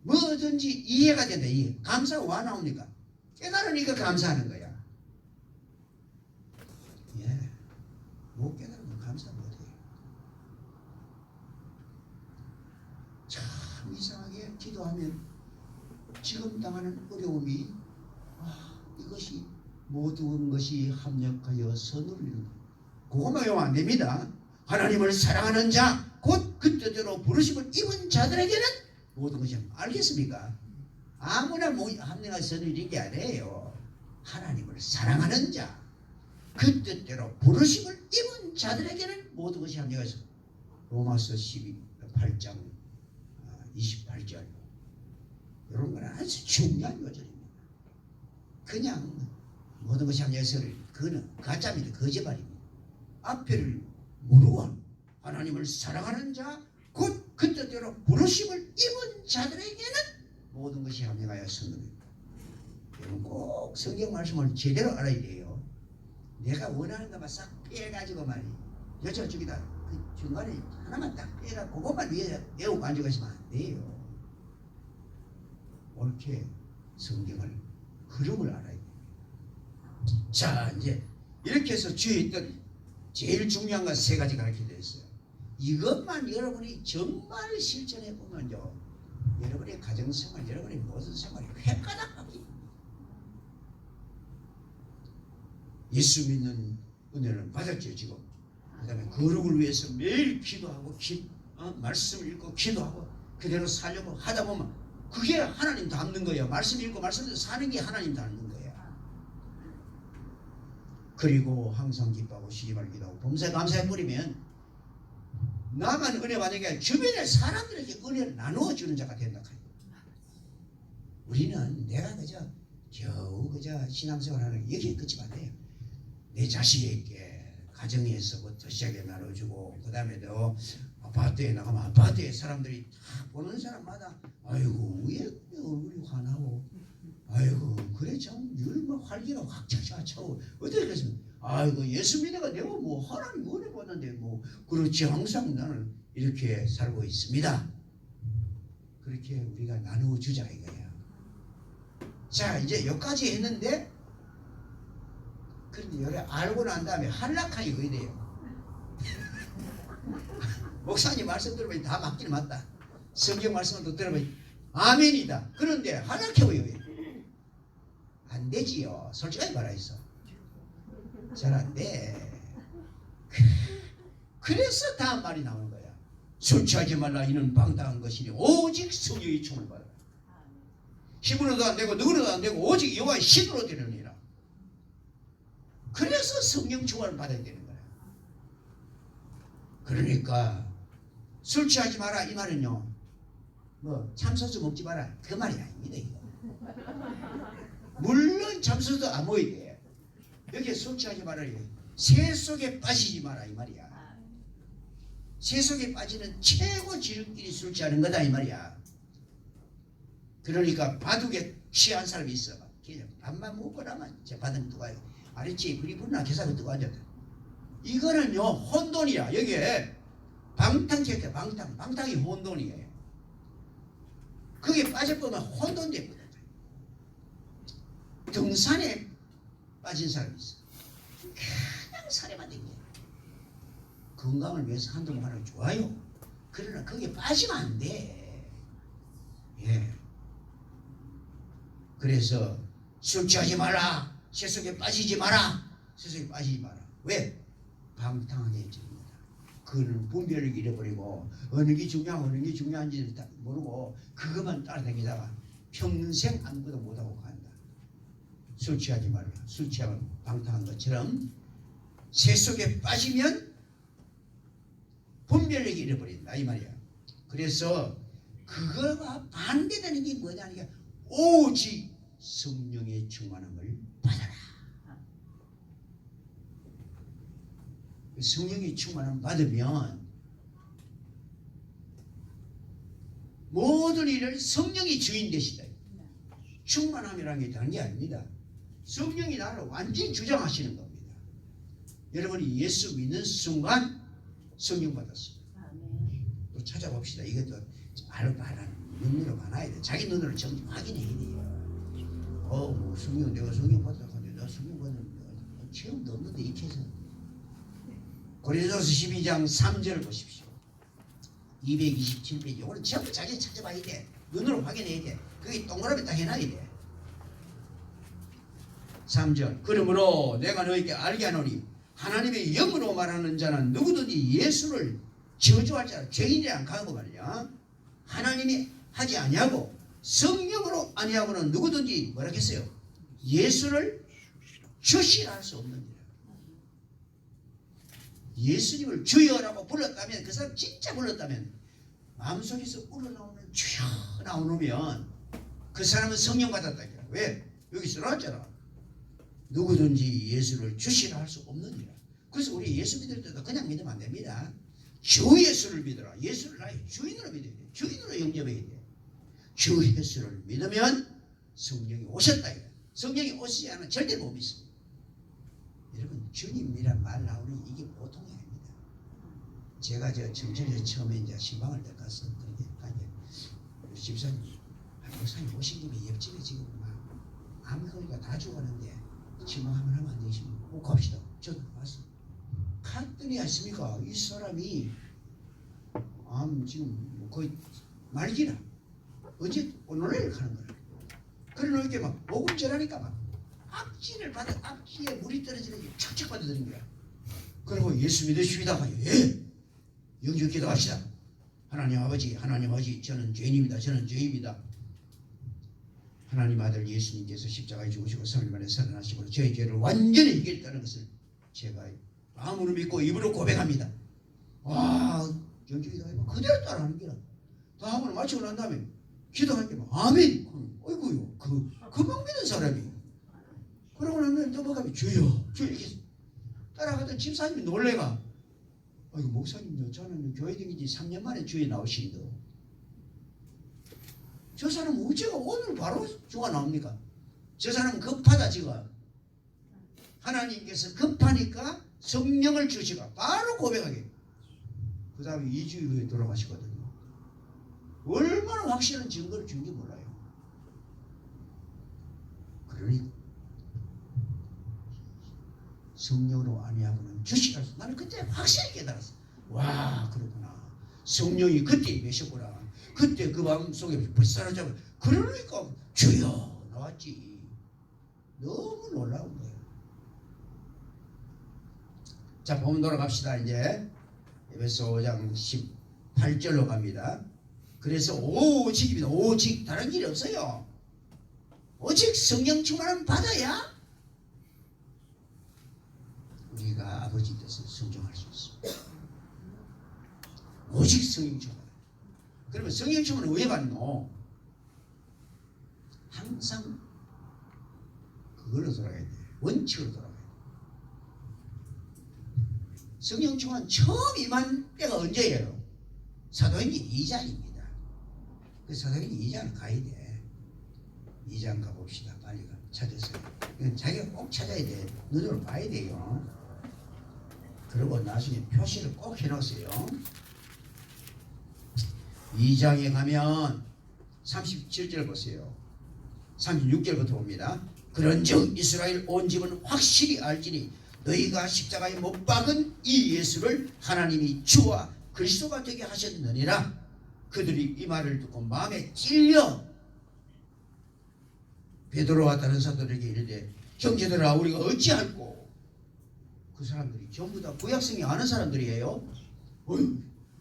A: 뭐든지 이해가 된다. 이해. 감사가 왜 나옵니까? 깨달으니까 감사하는 거야. 예, 못 깨달으면 감사 못해요. 참 이상하게 기도하면 지금 당하는 어려움이 이것이 모든 것이 합력하여 선을 이루는 그것만 하면 안 됩니다. 하나님을 사랑하는 자 곧 그 뜻대로 부르심을 입은 자들에게는 모든 것이 알겠습니까? 아무나 합리화서는 이게 아니에요. 하나님을 사랑하는 자 그 뜻대로 부르심을 입은 자들에게는 모든 것이 합리화서 로마서 8장 28절 이런 건 아주 중요한 요절입니다. 그냥 모든 것이 합리화서를 그는 가짜입니다. 거짓말입니다. 앞에를 모르고 하나님을 사랑하는 자 곧 그 뜻대로 부르심을 입은 자들에게는 모든 것이 합리하여 성립입니다. 여러분 꼭 성경 말씀을 제대로 알아야 돼요. 내가 원하는 것만 싹 빼가지고 말이에요. 저쪽이다 그 중간에 하나만 딱 빼가 그것만 외우고 앉아가시면 안 돼요. 옳게 성경을 흐름을 알아야 돼요. 자 이제 이렇게 해서 주의 뜻 제일 중요한 건 세 가지 가르쳐 드렸어요. 이것만 여러분이 정말 실천해 보면요, 여러분의 가정생활, 여러분의 모든 생활이 획가닥 바뀝니다. 예수 믿는 은혜를 받았죠 지금. 그 다음에 거룩을 위해서 매일 기도하고 말씀을 읽고 기도하고 그대로 살려고 하다 보면 그게 하나님 닮는 거예요. 말씀 읽고 말씀대로 사는 게 하나님 닮는 거예요. 그리고 항상 기뻐하고 쉬지 말고 기도하고 범사에 감사해 버리면 나만 은혜 받는 게 아니라 주변의 사람들에게 은혜를 나누어 주는 자가 된다. 우리는 내가 겨우 신앙생활하는 게 여기에 끝이 안 돼요. 내 자식에게 가정에서부터 시작해 나눠주고 그 다음에 너 아파트에 나가면 아파트에 사람들이 다 보는 사람마다 아이고 왜 얼굴이 환하고 아이고 그래 참 율마 활기가 확 차고 어떻게 그랬습니까? 아이고 예수 믿어가 내가 뭐 하나님 은혜 받는데 뭐 그렇지 항상 나는 이렇게 살고 있습니다. 그렇게 우리가 나누어 주자 이거야. 자 이제 여기까지 했는데 그런데 여기 알고 난 다음에 한락하기 그래야 돼요. 목사님 말씀 들어보니 다 맞긴 맞다. 성경 말씀도 들어보니 아멘이다. 그런데 한락해보여 안 되지요. 솔직하게 말하있어. 잘 안 돼. 그래서 다음 말이 나오는 거야. 술 취하지 말라 이는 방탕한 것이니 오직 성령의 충을 받아라. 힘으로도 안 되고 누구로도 안 되고 오직 여호와의 신으로 되느니라. 그래서 성령 충만을 받아야 되는 거야. 그러니까 술 취하지 마라 이 말은요 뭐 참소주 먹지 마라 그 말이 아닙니다. 이거. 물론 참소주도 안 먹어야 돼. 여기에 술 취하지 마라 새 속에 빠지지 마라 이 말이야. 새 속에 빠지는 최고 지름길이 술 취하는 거다 이 말이야. 그러니까 바둑에 취한 사람이 있어. 밥만 먹고 나면 제 바둑 누가 아래치에 불이 붙나 계산을 뜨고 앉았다. 이거는요 혼돈이야. 여기에 방탕체계 방탕이 혼돈이에요. 거기에 빠져보면 혼돈돼 버려. 등산에 빠진 사람이 있어. 그냥 산에만 댕겨. 건강을 위해서 한동안 하는 게 좋아요. 그러나 거기에 빠지면 안 돼. 예. 그래서 술 취하지 마라. 세속에 빠지지 마라. 세속에 빠지지 마라. 왜? 방탕하게 해줍니다. 그는 분별을 잃어버리고 어느 게 중요하고 어느 게 중요한지 모르고 그것만 따라다니다가 평생 아무것도 못하고 간다. 술 취하지 말라. 술 취하면 방탕한 것처럼 세속에 빠지면 분별력이 잃어버린다 이 말이야. 그래서 그거와 반대되는 게 뭐냐니까 오직 성령의 충만함을 받아라. 성령의 충만함을 받으면 모든 일을 성령이 주인 되시다. 충만함이라는 게 다른 게 아닙니다. 성령이 나를 완전히 주장하시는 겁니다. 여러분이 예수 믿는 순간 성령 받았습니다. 또 찾아봅시다. 이것도 말하는 눈으로 많아야 돼. 자기 눈으로 정리 확인해야 돼요. 뭐 성령 내가 성령 받았다 하는데 나 성령 받는 체험도 없는데 이렇게 해서 고린도서 12장 3절을 보십시오. 227페이지. 오늘 전부 자기 찾아봐야 돼. 눈으로 확인해야 돼. 그게 동그라미 딱 해놔야 돼. 3절. 그러므로 내가 너에게 알게 하노니 하나님의 영으로 말하는 자는 누구든지 예수를 저주할 자는 죄인이라 하고 말이야. 하나님이 하지 아니하고 성령으로 아니하고는 누구든지 뭐라 했어요? 예수를 주시할 수 없는 일. 예수님을 주여라고 불렀다면, 그 사람 진짜 불렀다면 마음속에서 우러나오는 주여 나오면 그 사람은 성령 받았다. 왜? 여기 써놨잖아. 누구든지 예수를 주시라 할 수 없는 일. 그래서 우리 예수 믿을 때도 그냥 믿으면 안 됩니다. 주 예수를 믿어라. 예수를 나의 주인으로 믿어야 돼. 주인으로 영접해야 돼. 주 예수를 믿으면 성령이 오셨다. 성령이 오시지 않으면 절대 못 믿습니다. 여러분, 주님이란 말 나오는 이게 보통이 아닙니다. 제가 저 청천에서 처음에 이제 신방을 때 가서 그렇게 우리 집사님, 목사님 오신 김에 옆집에 지금 막 암거리가 다 죽었는데 신방 한번 하면 안 되십니까? 꼭 갑시다. 저도 왔어. 갔더니 아십니까? 이 사람이 지금 거의 말기라. 어제 오늘 가는 거야. 그래 놓게 막 목을 절하니까 막 악취를 받아, 악취에 물이 떨어지는 게 척척 받아들인 거야. 그리고 예수 믿으십니다. 예. 영접 기도합시다. 하나님 아버지, 하나님 아버지, 저는 죄인입니다. 저는 죄인입니다. 하나님 아들 예수님께서 십자가에 죽으시고 3일 만에 살아나시고 저의 죄를 완전히 해결했다는 것을 제가 마음으로 믿고 입으로 고백합니다. 와, 영접 기도하면 그대로 따라하는 거야. 다음으로 마치고 난 다음에 기도할 때 막 아멘. 어이구요, 금방 믿은 사람이. 그러고 나면 넘어가면 주여, 주여 이렇게 따라가던 집사님이 놀래가. 아이고 목사님요, 저는 교회 다닌 지 3년 만에 주에 나오시는데 저 사람은 어째가 오늘 바로 주가 나옵니까? 저 사람은 급하다 지금. 하나님께서 급하니까 성령을 주시고 바로 고백하게. 그 다음에 2주 후에 돌아가시거든요. 얼마나 확실한 증거를 준지 몰라요. 그러니 성령으로 아니하고는 주시라서 나는 그때 확실히 깨달았어. 와, 그렇구나. 성령이 그때 임하셨구나. 그때 그 마음속에 불사르자고. 그러니까 주여 나왔지. 너무 놀라운 거예요. 자, 본문 돌아갑시다. 이제 에베소 5장 18절로 갑니다. 그래서 오직입니다. 오직 다른 길이 없어요. 오직 성령 충만을 받아야 우리가 아버지 뜻을 순종할 수 있습니다. 오직 성령 충만. 그러면 성령 충만은 왜 받노? 항상 그걸로 돌아가야 돼. 원칙으로 돌아가야 돼. 성령 충만 처음 임한 때가 언제예요? 사도행전 2장입니다. 그 사도행전 2장을 가야 돼. 2장 가봅시다. 빨리 찾으세요. 이건 자기가 꼭 찾아야 돼. 눈으로 봐야 돼요. 그리고 나중에 표시를 꼭 해놓으세요. 2장에 가면 37절 보세요. 36절부터 봅니다. 그런즉 이스라엘 온 집은 확실히 알지니 너희가 십자가에 못 박은 이 예수를 하나님이 주와 그리스도가 되게 하셨느니라. 그들이 이 말을 듣고 마음에 찔려 베드로와 다른 사도들에게 이르되 형제들아 우리가 어찌할꼬. 그 사람들이 전부 다 구약성이 아는 사람들이에요.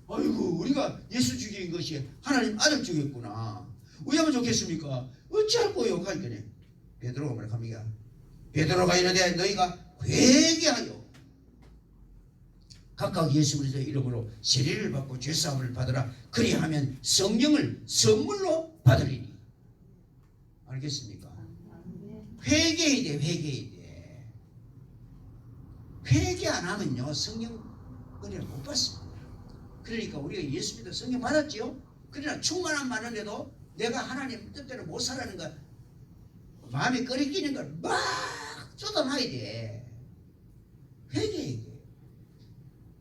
A: 아이고 우리가 예수 죽인 것이 하나님 아들 죽였구나. 왜 하면 좋겠습니까? 어찌할꼬요 하니까 베드로가 뭐라 합니까? 베드로가 이르되 너희가 회개하여 각각 예수 그리스도의 이름으로 세례를 받고 죄사함을 받으라. 그리하면 성령을 선물로 받으리니. 알겠습니까? 회개해야 돼. 회개해야 돼. 회개 안 하면요 성령 은혜를 못 받습니다. 그러니까 우리가 예수 믿어 성령 받았지요. 그러나 충만한 많은데도 내가 하나님 뜻대로 못 살아는 거 마음에 꺼리끼는 걸 막 쏟아놔야 돼. 회개해야 돼.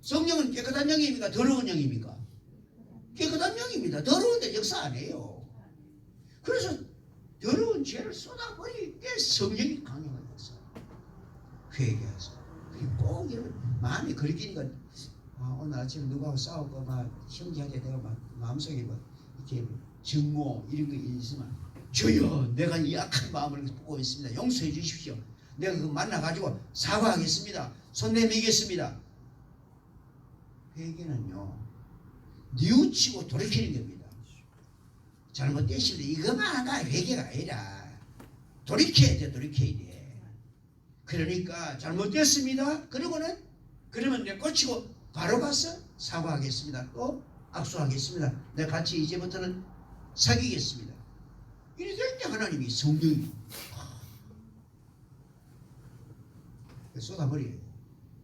A: 성령은 깨끗한 영입니까? 더러운 영입니까? 깨끗한 영입니다. 더러운데 역사 안 해요. 그래서 더러운 죄를 쏟아버릴 때 성령이 강력한 역사. 회개하세요. 꼭 이런 마음이 걸리니까 오늘 아침에 누구하고 싸우고 막 형제한테 내가 막 마음속에 막 이렇게 증오 이런 거 있으면 주여 내가 이 악한 마음을 보고 있습니다. 용서해 주십시오. 내가 그거 만나가지고 사과하겠습니다. 손 내밀겠습니다. 회개는요, 뉘우치고 돌이키는 겁니다. 잘못됐으면 이것만 하가 회개가 아니라 돌이켜야 돼. 돌이켜야 돼. 그러니까 잘못됐습니다. 그러면 내가 고치고 바로 가서 사과하겠습니다. 또 악수하겠습니다. 내가 같이 이제부터는 사귀겠습니다. 이래 될 때 하나님이 성령이 쏟아버려야 돼.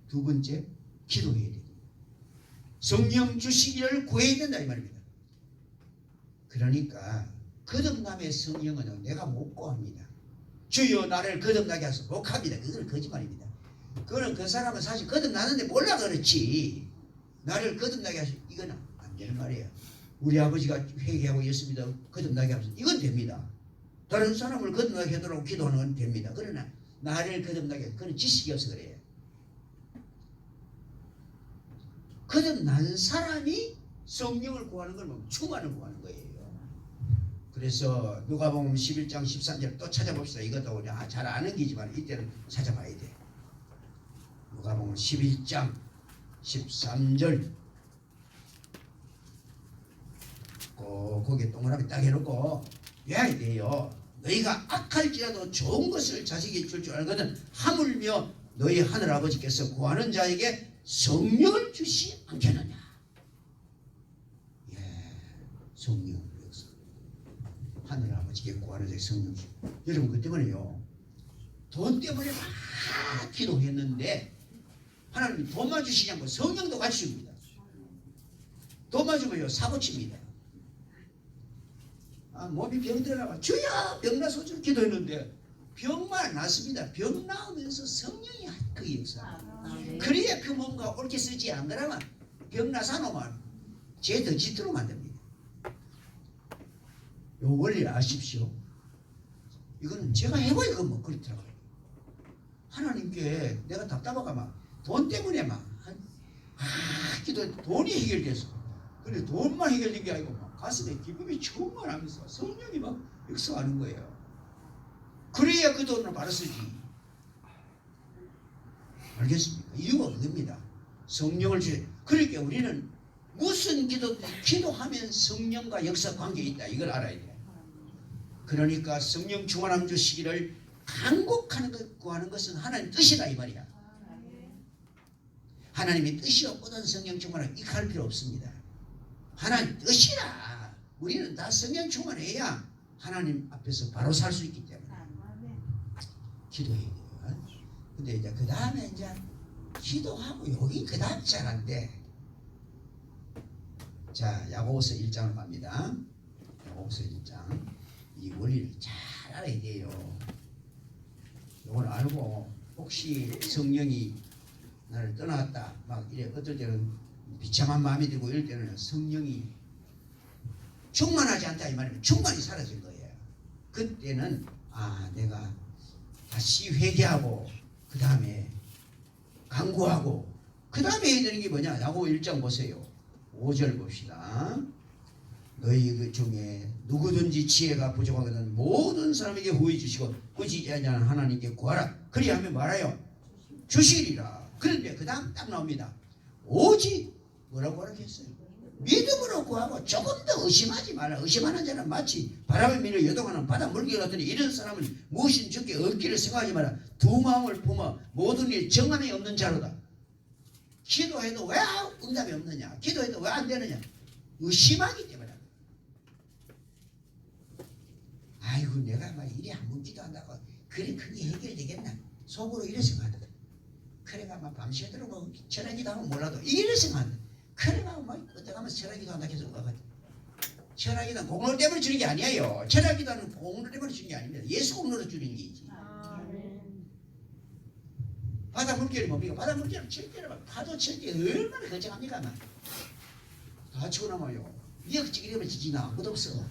A: 두 번째, 기도해야 돼. 성령 주시기를 구해야 된다 이 말입니다. 그러니까 거듭남의 성령은 내가 못 구합니다. 주여 나를 거듭나게 하소서 못 합니다. 그건 거짓말입니다. 그거는 그 사람은 사실 거듭나는데 몰라 그렇지. 나를 거듭나게 하소서 이건 안 되는 말이에요. 우리 아버지가 회개하고 있습니다. 거듭나게 하소서 이건 됩니다. 다른 사람을 거듭나게 하도록 기도하는 건 됩니다. 그러나 나를 거듭나게 그건 지식이 없어 그래요. 거듭난 사람이 성령을 구하는 걸 보면 충만을 구하는 거예요. 그래서 누가복음 11장 13절 또 찾아봅시다. 이것도 우리 잘 아는 기지만 이때는 찾아봐야 돼. 누가복음 11장 13절 거기에 동그라미 딱 해놓고 외워야 돼요. 너희가 악할지라도 좋은 것을 자식이 줄 줄 알거든 하물며 너희 하늘아버지께서 구하는 자에게 성령을 주시 않겠느냐. 예, 성령 역사. 하늘아버지께 구하는 자에게 성령 주시. 여러분 그 때문에요. 돈 때문에 막 기도했는데 하나님이 돈만 주시지 않고 성령도 같이 줍니다. 돈만 주면요 사고칩니다. 몸이 병들어가 주여 병나서 좀 기도했는데 병만 났습니다. 병 나오면서 성령이 그 역사. 그래야 그 몸과 옳게 쓰지 안 그러면 병 나서 놓으면 죄 더 짓도록 만듭니다. 요 원리를 아십시오. 이거는 제가 해봐야 그 뭐 그렇더라고요. 하나님께 내가 답답하가만 돈 때문에 막 기도 돈이 해결돼서 근데 돈만 해결된 게 아니고 막 가슴에 기쁨이 충만하면서 성령이 막 역사하는 거예요. 그래야 그 돈을 바로 쓰지. 알겠습니까? 이유가 그겁니다. 성령을 주세. 그러니까 우리는 무슨 기도하면 성령과 역사 관계에 있다. 이걸 알아야 돼. 그러니까 성령 충만함 주시기를 간곡하는 것 구하는 것은 하나님 뜻이다 이 말이야. 하나님의 뜻이 없거든 성령 충만함 이할 필요 없습니다. 하나님 뜻이라. 우리는 다 성령 충만해야 하나님 앞에서 바로 살 수 있기 때문에 기도해야 돼요. 근데 이제 그 다음에 이제 기도하고 여기 그 다음 잘 안 돼. 자, 야고보서 1장을 갑니다. 야고보서 1장. 이 원리를 잘 알아야 돼요. 이걸 알고 혹시 성령이 나를 떠났다 막 이래 어떨 때는 비참한 마음이 들고 이럴 때는 성령이 충만하지 않다 이 말이면 충만히 사라진 거예요. 그때는 내가 다시 회개하고 그 다음에 간구하고 그 다음에 해야 되는 게 뭐냐. 야고보 1장 보세요. 5절 봅시다. 너희 그 중에 누구든지 지혜가 부족하거든 모든 사람에게 후히 주시고 꾸짖지 아니하는 하나님께 구하라. 그리하면 말하여 주시리라. 그런데 그 다음 딱 나옵니다. 오직 뭐라고 하겠어요? 믿음으로 구하고 조금 더 의심하지 마라. 의심하는 자는 마치 바람을 밀어 요동하는 바다 물개 같으니 이런 사람은 무엇인 주께 얻기를 생각하지 마라. 두 마음을 품어 모든 일 정함이 없는 자로다. 기도해도 왜 응답이 없느냐? 기도해도 왜 안 되느냐? 의심하기 때문에. 아이고 내가 막 이래 한번 기도한다고 그래 그게 해결되겠나? 속으로 이래 생각한다. 그래가 막 밤새도록 뭐 철학기도 하면 몰라도 이래 생각한다. 그래가 막 어떻게 하면 철학기도 한다 해서 철학기도 공로 때문에 주는 게 아니에요. 철학기도는 공로 때문에 주는 게 아닙니다. 예수 공로로 주는 게 있지. 바다 물결이 뭡니까? 바다 물결은 칠 때는 파도 칠 때 얼마나 걱정합니까? 다 치고 나면요. 미역찌개 이러면 지지나 아무도 없어.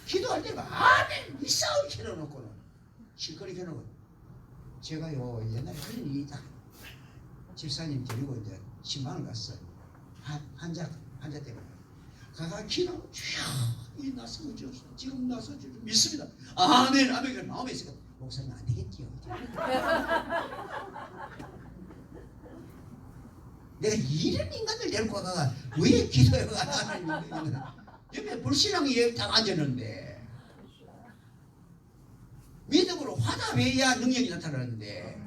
A: 기도할 때가 아멘 이 싸움 켜놓고는 실거리 켜놓고 제가요 옛날에 그런 일이 있다. 집사님 데리고 이제 신방을 갔어요. 환자 때문에 가가 기도 주여 이 나서고 주옵소서. 지금 나서 주옵소서. 믿습니다. 아멘 아멘. 마음에 있으니까 목사님 안 되겠지요. 내가 이런 인간들 데리고 가가 왜 기도해가 하는 옆에 불신앙이 딱 앉았는데 믿음으로 화답해야 능력이 나타나는데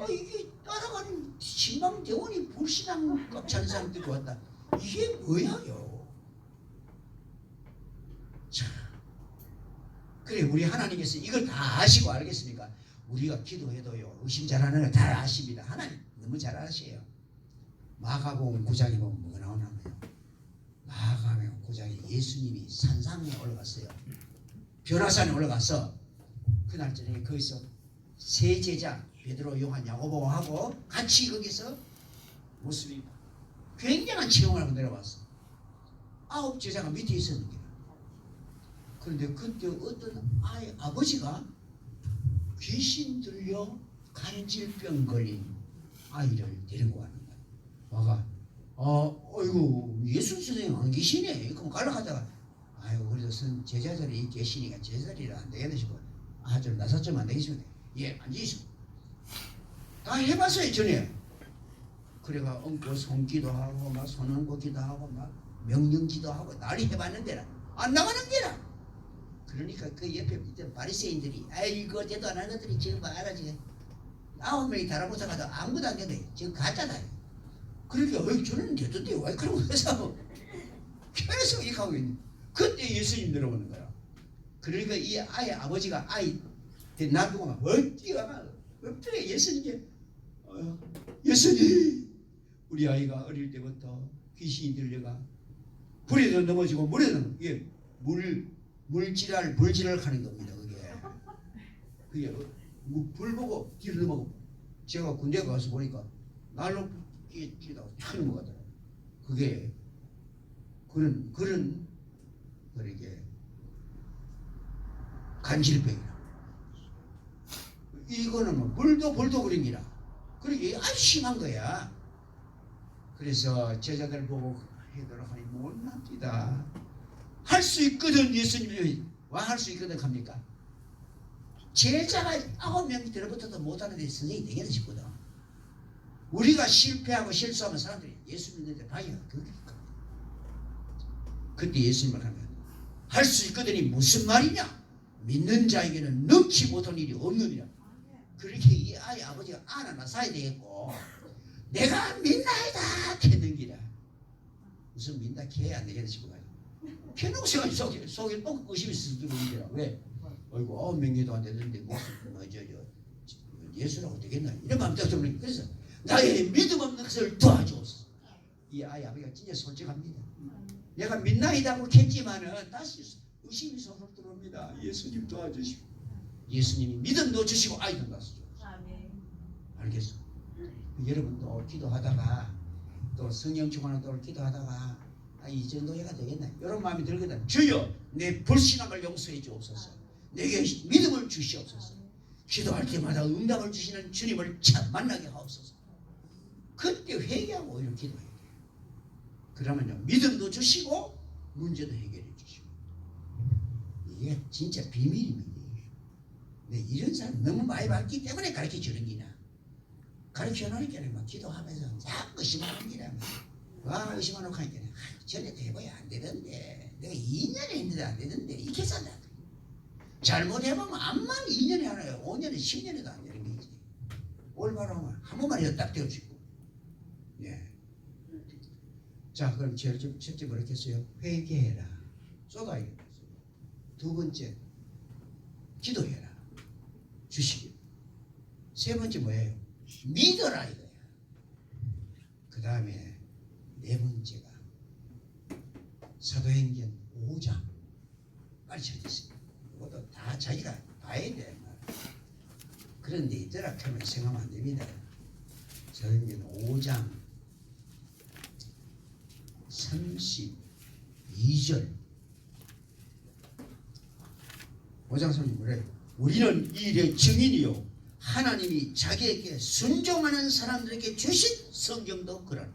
A: 이게 따라가는 신방대원이 불신앙 꽉 찬 사람들이 왔다. 이게 뭐야요? 자, 그래 우리 하나님께서 이걸 다 아시고 알겠습니까? 우리가 기도해도요 의심 잘하는 걸 다 아십니다. 하나님 너무 잘 아세요. 마가복음 9장에 보면 뭐가 나오냐면요. 마가복음 9장에 예수님이 산상에 올라갔어요. 변화산에 올라가서 그날 저녁에 거기서 세 제자 베드로, 요한, 야고보하고 같이 거기서 모습이 굉장한 체험을 하고 내려왔어. 9 제자가 밑에 있었는 거야. 그런데 그때 어떤 아버지가 귀신 들려 간질병 걸린 아이를 데리고 가는 거야. 와가 어이구 예수 선생님 안 계시네. 그럼 갈라가다가 아이고 그래도 제자들이 계시니까 제자리를 안 되겠다 싶어. 좀 나사 좀 안 되겠습니까? 예, 앉으시오. 다 해봤어요 전에. 그래가 엉고 손기도 하고 막 손 엉고기도 하고 막 명령기도 하고 난리 해봤는데라 안 나가는 게라. 그러니까 그 옆에 있던 바리새인들이 아이고 대도 안 하는 것들이 지금 봐라 지금 9명이 달아보자 가도 아무것도 안 되네. 지금 가짜다. 그러니까 저는 되던데 왜 그러고 해서 계속 이렇게 하고 있는. 그때 예수님 내려오는 거야. 그러니까 이 아이 아버지가 아이 놔두고 막 뛰어가 엎드려 예수님께 예수님 우리 아이가 어릴 때부터 귀신이 들려가 불에도 넘어지고 물에도 이게 물질을 하는 겁니다. 그게 불 보고 뒤로 넘어가고 제가 군대 가서 보니까 날로 뛰다 탁 넘어가더라고요. 그게 그런 그러게 간질병이라. 이거는 뭐 물도 그림이라. 그러게 아주 심한 거야. 그래서 제자들 보고 해도록 하니 못납니다. 할 수 있거든. 예수님이 와 할 수 있거든 합니까? 제자가 9명이 들어붙어도 못하는데 선생님이 되겠다 싶거든. 우리가 실패하고 실수하면 사람들이 예수 믿는데 봐요. 그때 예수님을 하면 할 수 있거든이 무슨 말이냐? 믿는 자에게는 넣지 못할 일이 없느니라. 그렇게 이 아이 아버지가 하나 낳아야 되겠고 내가 믿나이다 했는 기라. 무슨 믿나 캐야 안 되겠다 싶어 가지고 캐놓고 생각이 속에 꼭 의심이 있을 거라. 왜? 어이구 9명이도 안 되는데 무슨 예수라고 되겠나 이런 마음 때문에. 그래서 나의 믿음 없는 것을 도와주옵소서. 이 아이 아버지가 진짜 솔직합니다. 내가 믿나이다 하고 캤지만은 다시 의심이 속으로 들어옵니다. 예수님 도와주시고 예수님이 믿음도 주시고 아이도 낳으시죠. 알겠어? 여러분도 기도하다가 또 성령 충만을 기도하다가 이 정도 해가 되겠나 이런 마음이 들거든. 주여 내 불신앙을 용서해 주옵소서. 내게 믿음을 주시옵소서. 기도할 때마다 응답을 주시는 주님을 참 만나게 하옵소서. 그때 회개하고 이런 기도해야 돼요. 그러면요 믿음도 주시고 문제도 해결해 주시고. 이게 진짜 비밀입니다. 네, 이런 사람 너무 많이 봤기 때문에 가르쳐 주는 기나 가르쳐 놓으니까 막 기도하면서 자꾸 의심하는 기나 와 의심하는 하니까 전에도 해봐야 안 되는데 내가 2년에 했는데 안 되는데 이렇게 산다. 잘못해보면 암만 2년에 하나요 5년에 10년에도 안 되는 거지. 올바로 하면 한 번만 해도 딱 되어 주고. 예. 자 그럼 제일 첫째 뭐라 했어요? 회개해라. 쏟아야겠다. 두 번째 기도해라. 주시기. 세 번째 뭐예요? 믿어라 이거야. 그 다음에 네 번째가 사도행전 5장 가르쳐줬습니다. 이것도 다 자기가 봐야 돼. 그런데 있더라 하면 생각하면 안 됩니다. 사도행전 5장 32절 5장 32절 뭐래요? 우리는 이 일의 증인이요 하나님이 자기에게 순종하는 사람들에게 주신 성경도 그런.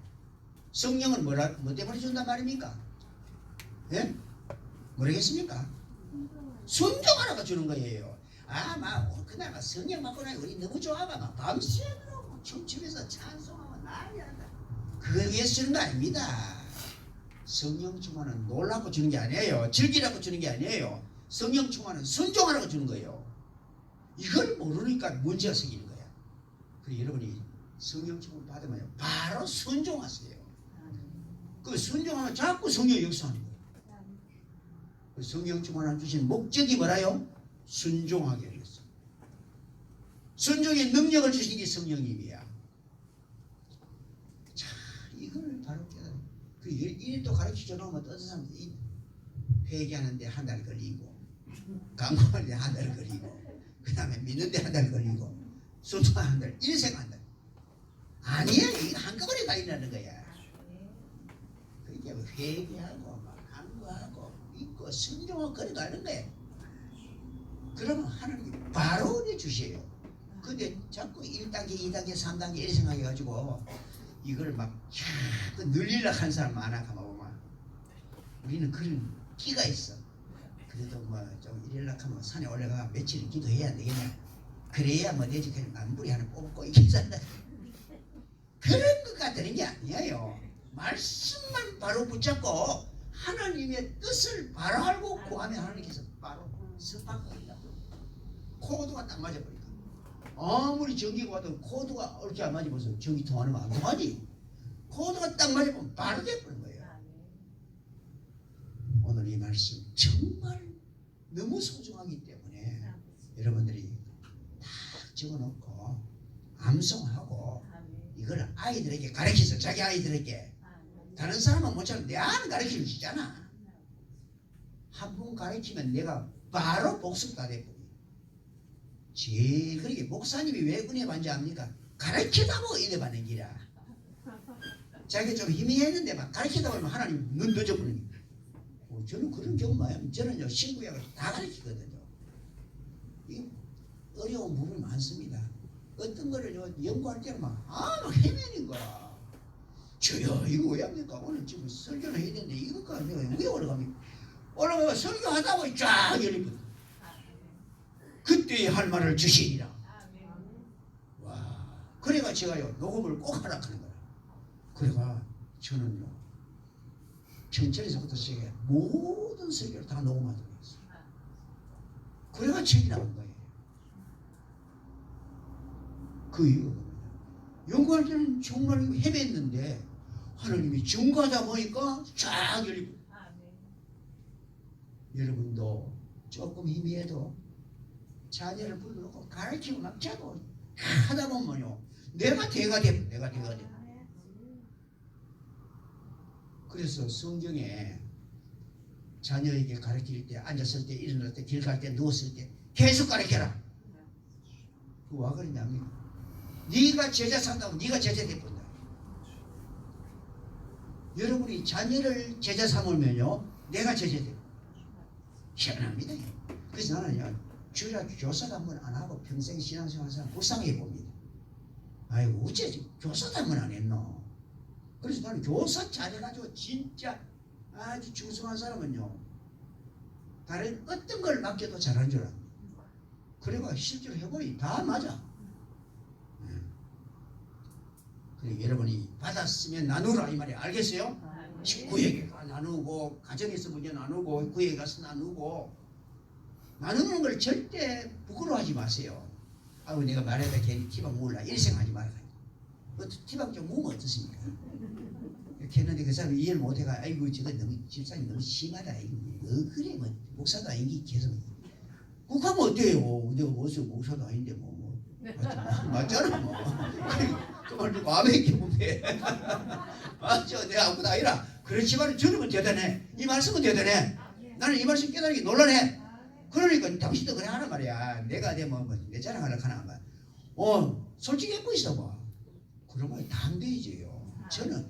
A: 성령은 뭐 때문에 준단 말입니까? 예? 모르겠습니까? 순종하라고 주는 거예요. 그날 성령 받고 나니 우리 너무 좋아가 막 밤새도록 막 춤추면서 찬송하고 난리 난다. 그걸 위해서 주는 거 아닙니다. 성령 충만은 놀라고 주는 게 아니에요. 즐기라고 주는 게 아니에요. 성령 충만은 순종하라고 주는 거예요. 이걸 모르니까 문제가 생기는 거야. 그래서 여러분이 성령 충만 받으면 바로 순종하세요. 그 순종하면 자꾸 성령 역사하는 거예요. 그 성령 충만을 주신 목적이 뭐라요? 순종하게 하겠어. 순종의 능력을 주신 게 성령님이야. 자, 이걸 바로 깨달아. 그 일도 가르치려 놓으면 어떤 사람들이 회개하는데 한 달 걸리고, 강구하는데 한 달 걸리고, 그 다음에 믿는데 한 달 걸리고, 순종하는 한 달, 일생 한 달. 아니야, 이거 한꺼번에 다 일어나는 거야. 그러니까 회개하고, 막 강구하고, 믿고, 순종하고 걸어가는 거야. 그러면 하나님이 바로 은혜 주셔요. 근데 자꾸 1단계, 2단계, 3단계 이렇게 생각해가지고 이걸 막 늘리려고 하는 사람 많아. 가만보면 우리는 그런 끼가 있어. 그래도 뭐 좀 이러려고 하면 산에 올라가 며칠 기도해야 되겠냐. 그래야 뭐 되지. 그냥 만불이 하나 뽑고 이게 산다. 그런 것 같다는 게 아니에요. 말씀만 바로 붙잡고 하나님의 뜻을 바로 알고 구하면 하나님께서 바로 습박합니다. 코드가 딱 맞아버리니까. 아무리 전기가 와도 코드가 이렇게 안 맞으면서 전기 통하는 거 안 통하지. 코드가 딱 맞아보면 바로 돼버린 거예요. 오늘 이 말씀 정말 너무 소중하기 때문에 여러분들이 딱 적어놓고 암송하고 이걸 아이들에게 가르쳐서 자기 아이들에게 다른 사람은 못하면 내 아는 가르치면 주잖아. 한 번 가르치면 내가 바로 복습 다 돼버려. 그러게 목사님이 왜 은혜 받는지 압니까? 가르치다 보고 은혜 받는 기라. 자기가 좀 희미했는데 막 가르치다 보면 하나님 눈 늦어버리는 거예요. 저는 그런 경우 많아요. 저는요 신구약을 다 가르치거든요. 이 어려운 부분이 많습니다. 어떤 거를요 연구할 때는 막 헤매는 거야. 주여 이거 왜 합니까? 오늘 지금 설교를 해야 되는데 이것까지 내가 왜 올라갑니까? 올라가면 설교하다 보니 쫙 열리거든. 그때 할 말을 주시니라. 와, 그래가 제가요 녹음을 꼭 하라 하는 거야. 그래가 저는요 천천히서부터 시작해 모든 설교를 다 녹음하도록 했어요. 그래가 책이 나온 거예요. 그 이유가 뭡니다. 연구할 때는 정말 헤맸는데 하나님이 증거하다 보니까 쫙 열리고. 여러분도 조금 희미해도 자녀를 불러놓고 가르치고 막 자고 하다 보면요 내가 대가 돼. 그래서 성경에 자녀에게 가르칠 때 앉았을 때 일어날 때 길 갈 때 누웠을 때 계속 가르쳐라. 그거 왜 그러냐면 네가 제자 삼다고 네가 제자 돼본다. 여러분이 자녀를 제자 삼으면요 내가 제자 돼. 희한합니다. 그래서 나는요 주일날 교사도 한번 안 하고 평생 신앙생활 사람 불쌍해 봅니다. 아이고 어째 교사도 한번 안 했노. 그래서 나는 교사 잘해가지고 진짜 아주 충성한 사람은요 다른 어떤 걸 맡겨도 잘하는 줄 압니다. 그래가 실제로 해보니 다 맞아. 그래 여러분이 받았으면 나누라 이 말이 알겠어요? 구역에 가 나누고 가정에서 먼저 나누고 구역에 가서 나누고 나누는 걸 절대 부끄러워하지 마세요. 아우 내가 말해다 괜히 티박 몰라 이런 생각하지 말아요. 티박 좀 모으면 어떻습니까? 이렇게 했는데 그 사람이 이해를 못해가 아이고 저거 너무 집사님 너무 심하다. 뭐 그래 뭐 목사도 아닌게 계속 그하면 어때요? 내가 목사도 아닌데 뭐 맞잖아 뭐. 그 말 듣고 아멘 기분해. 맞죠? 내가 아무도 아니라 그렇지만 저는 대단해. 이 말씀은 대단해. 나는 이 말씀 깨달으기 놀라네. 그러니까 당신도 그래 하란 말이야. 내가 내 자랑하려고 하나 말. 솔직히 예뻐 있어 봐. 그러면 담대해져요. 저는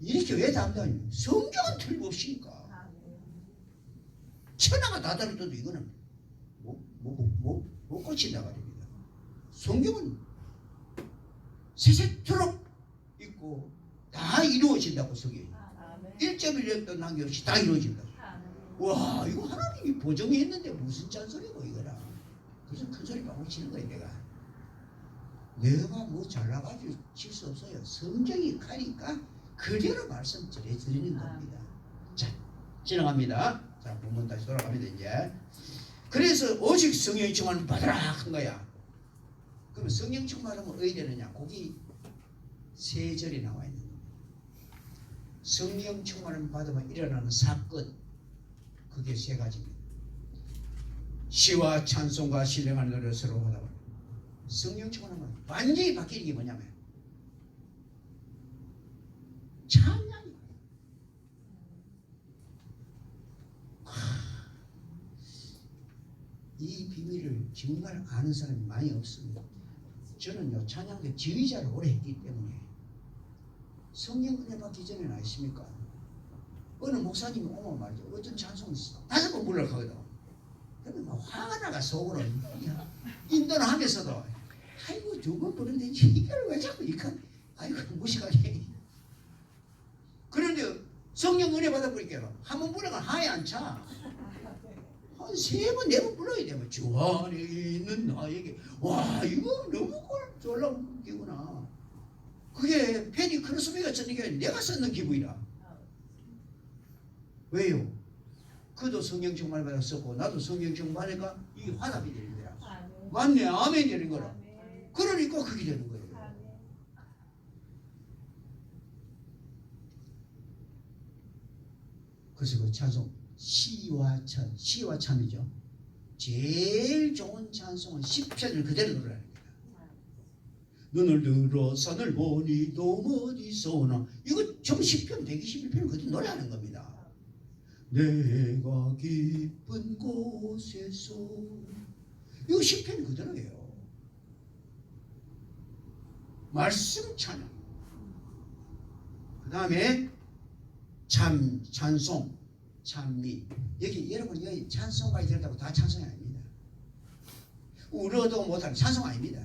A: 이렇게 왜 담대하냐면 성경은 틀림없으니까. 천하가 다 다르더라도 이거는 못 고친다 말입니다. 성경은 세세토록 있고 다 이루어진다고 성경이 1.1도 남김없이 다 이루어진다. 와 이거 하나님이 보정했는데 무슨 잔소리고 이거라. 무슨 큰소리 방울 치는 거야 내가 뭐 잘나가지고 칠 수 없어요. 성경이 가니까 그대로 말씀 드리는 겁니다. 자 지나갑니다. 자 본문 다시 돌아갑니다. 이제 그래서 오직 성령 충만을 받으라 한 거야. 그러면 성령 충만하면 어디 되느냐? 거기 세 절이 나와 있는 겁니다. 성령 충만을 받으면 일어나는 사건 그게 세 가지입니다. 시와 찬송과 신령한 노래를 서로 하다 보니 성령 충만하면 완전히 바뀌는 게 뭐냐면 찬양이 이 비밀을 정말 아는 사람이 많이 없습니다. 저는요 찬양대 지휘자를 오래 했기 때문에 성령 은혜 받기 전에는 아십니까? 어느 목사님이 오면 말이죠. 어떤 찬송을 5번 불러 가거든. 그러면 막 화가 나가 속으로 인도를 하면서도 아이고 2번 부르는데 이걸 왜 자꾸 이까 아이고 무식하게. 그런데 성령 은혜 받아보니까 한 번 부르면 하에 안 차. 한 3번 4번 불러야 되면 주 안에 있는 나에게 와 이거 너무 졸라운 기구나. 그게 페니 크로스비가 쓰는 게 아니라 내가 썼는 기분이라. 왜요? 그도 성령 충만을 받았었고 나도 성령 충만하니까 이게 화답이 되는 거야. 맞네 아멘 되는 거라. 그러니까 그게 되는 거예요. 그래서 그 찬송 시와 참이죠. 제일 좋은 찬송은 10편을 그대로 노래하는 거야. 눈을 들어 산을 보니 또 어디서 오나. 이거 전 10편 121편 그대로 노래하는 겁니다. 내가 깊은 곳에서 이거 10편 그대로예요. 말씀 찬양 그 다음에 찬송 찬미. 여기 여러분 여기 찬송까지 들었다고 다 찬송이 아닙니다. 울어도 못하는 찬송 아닙니다.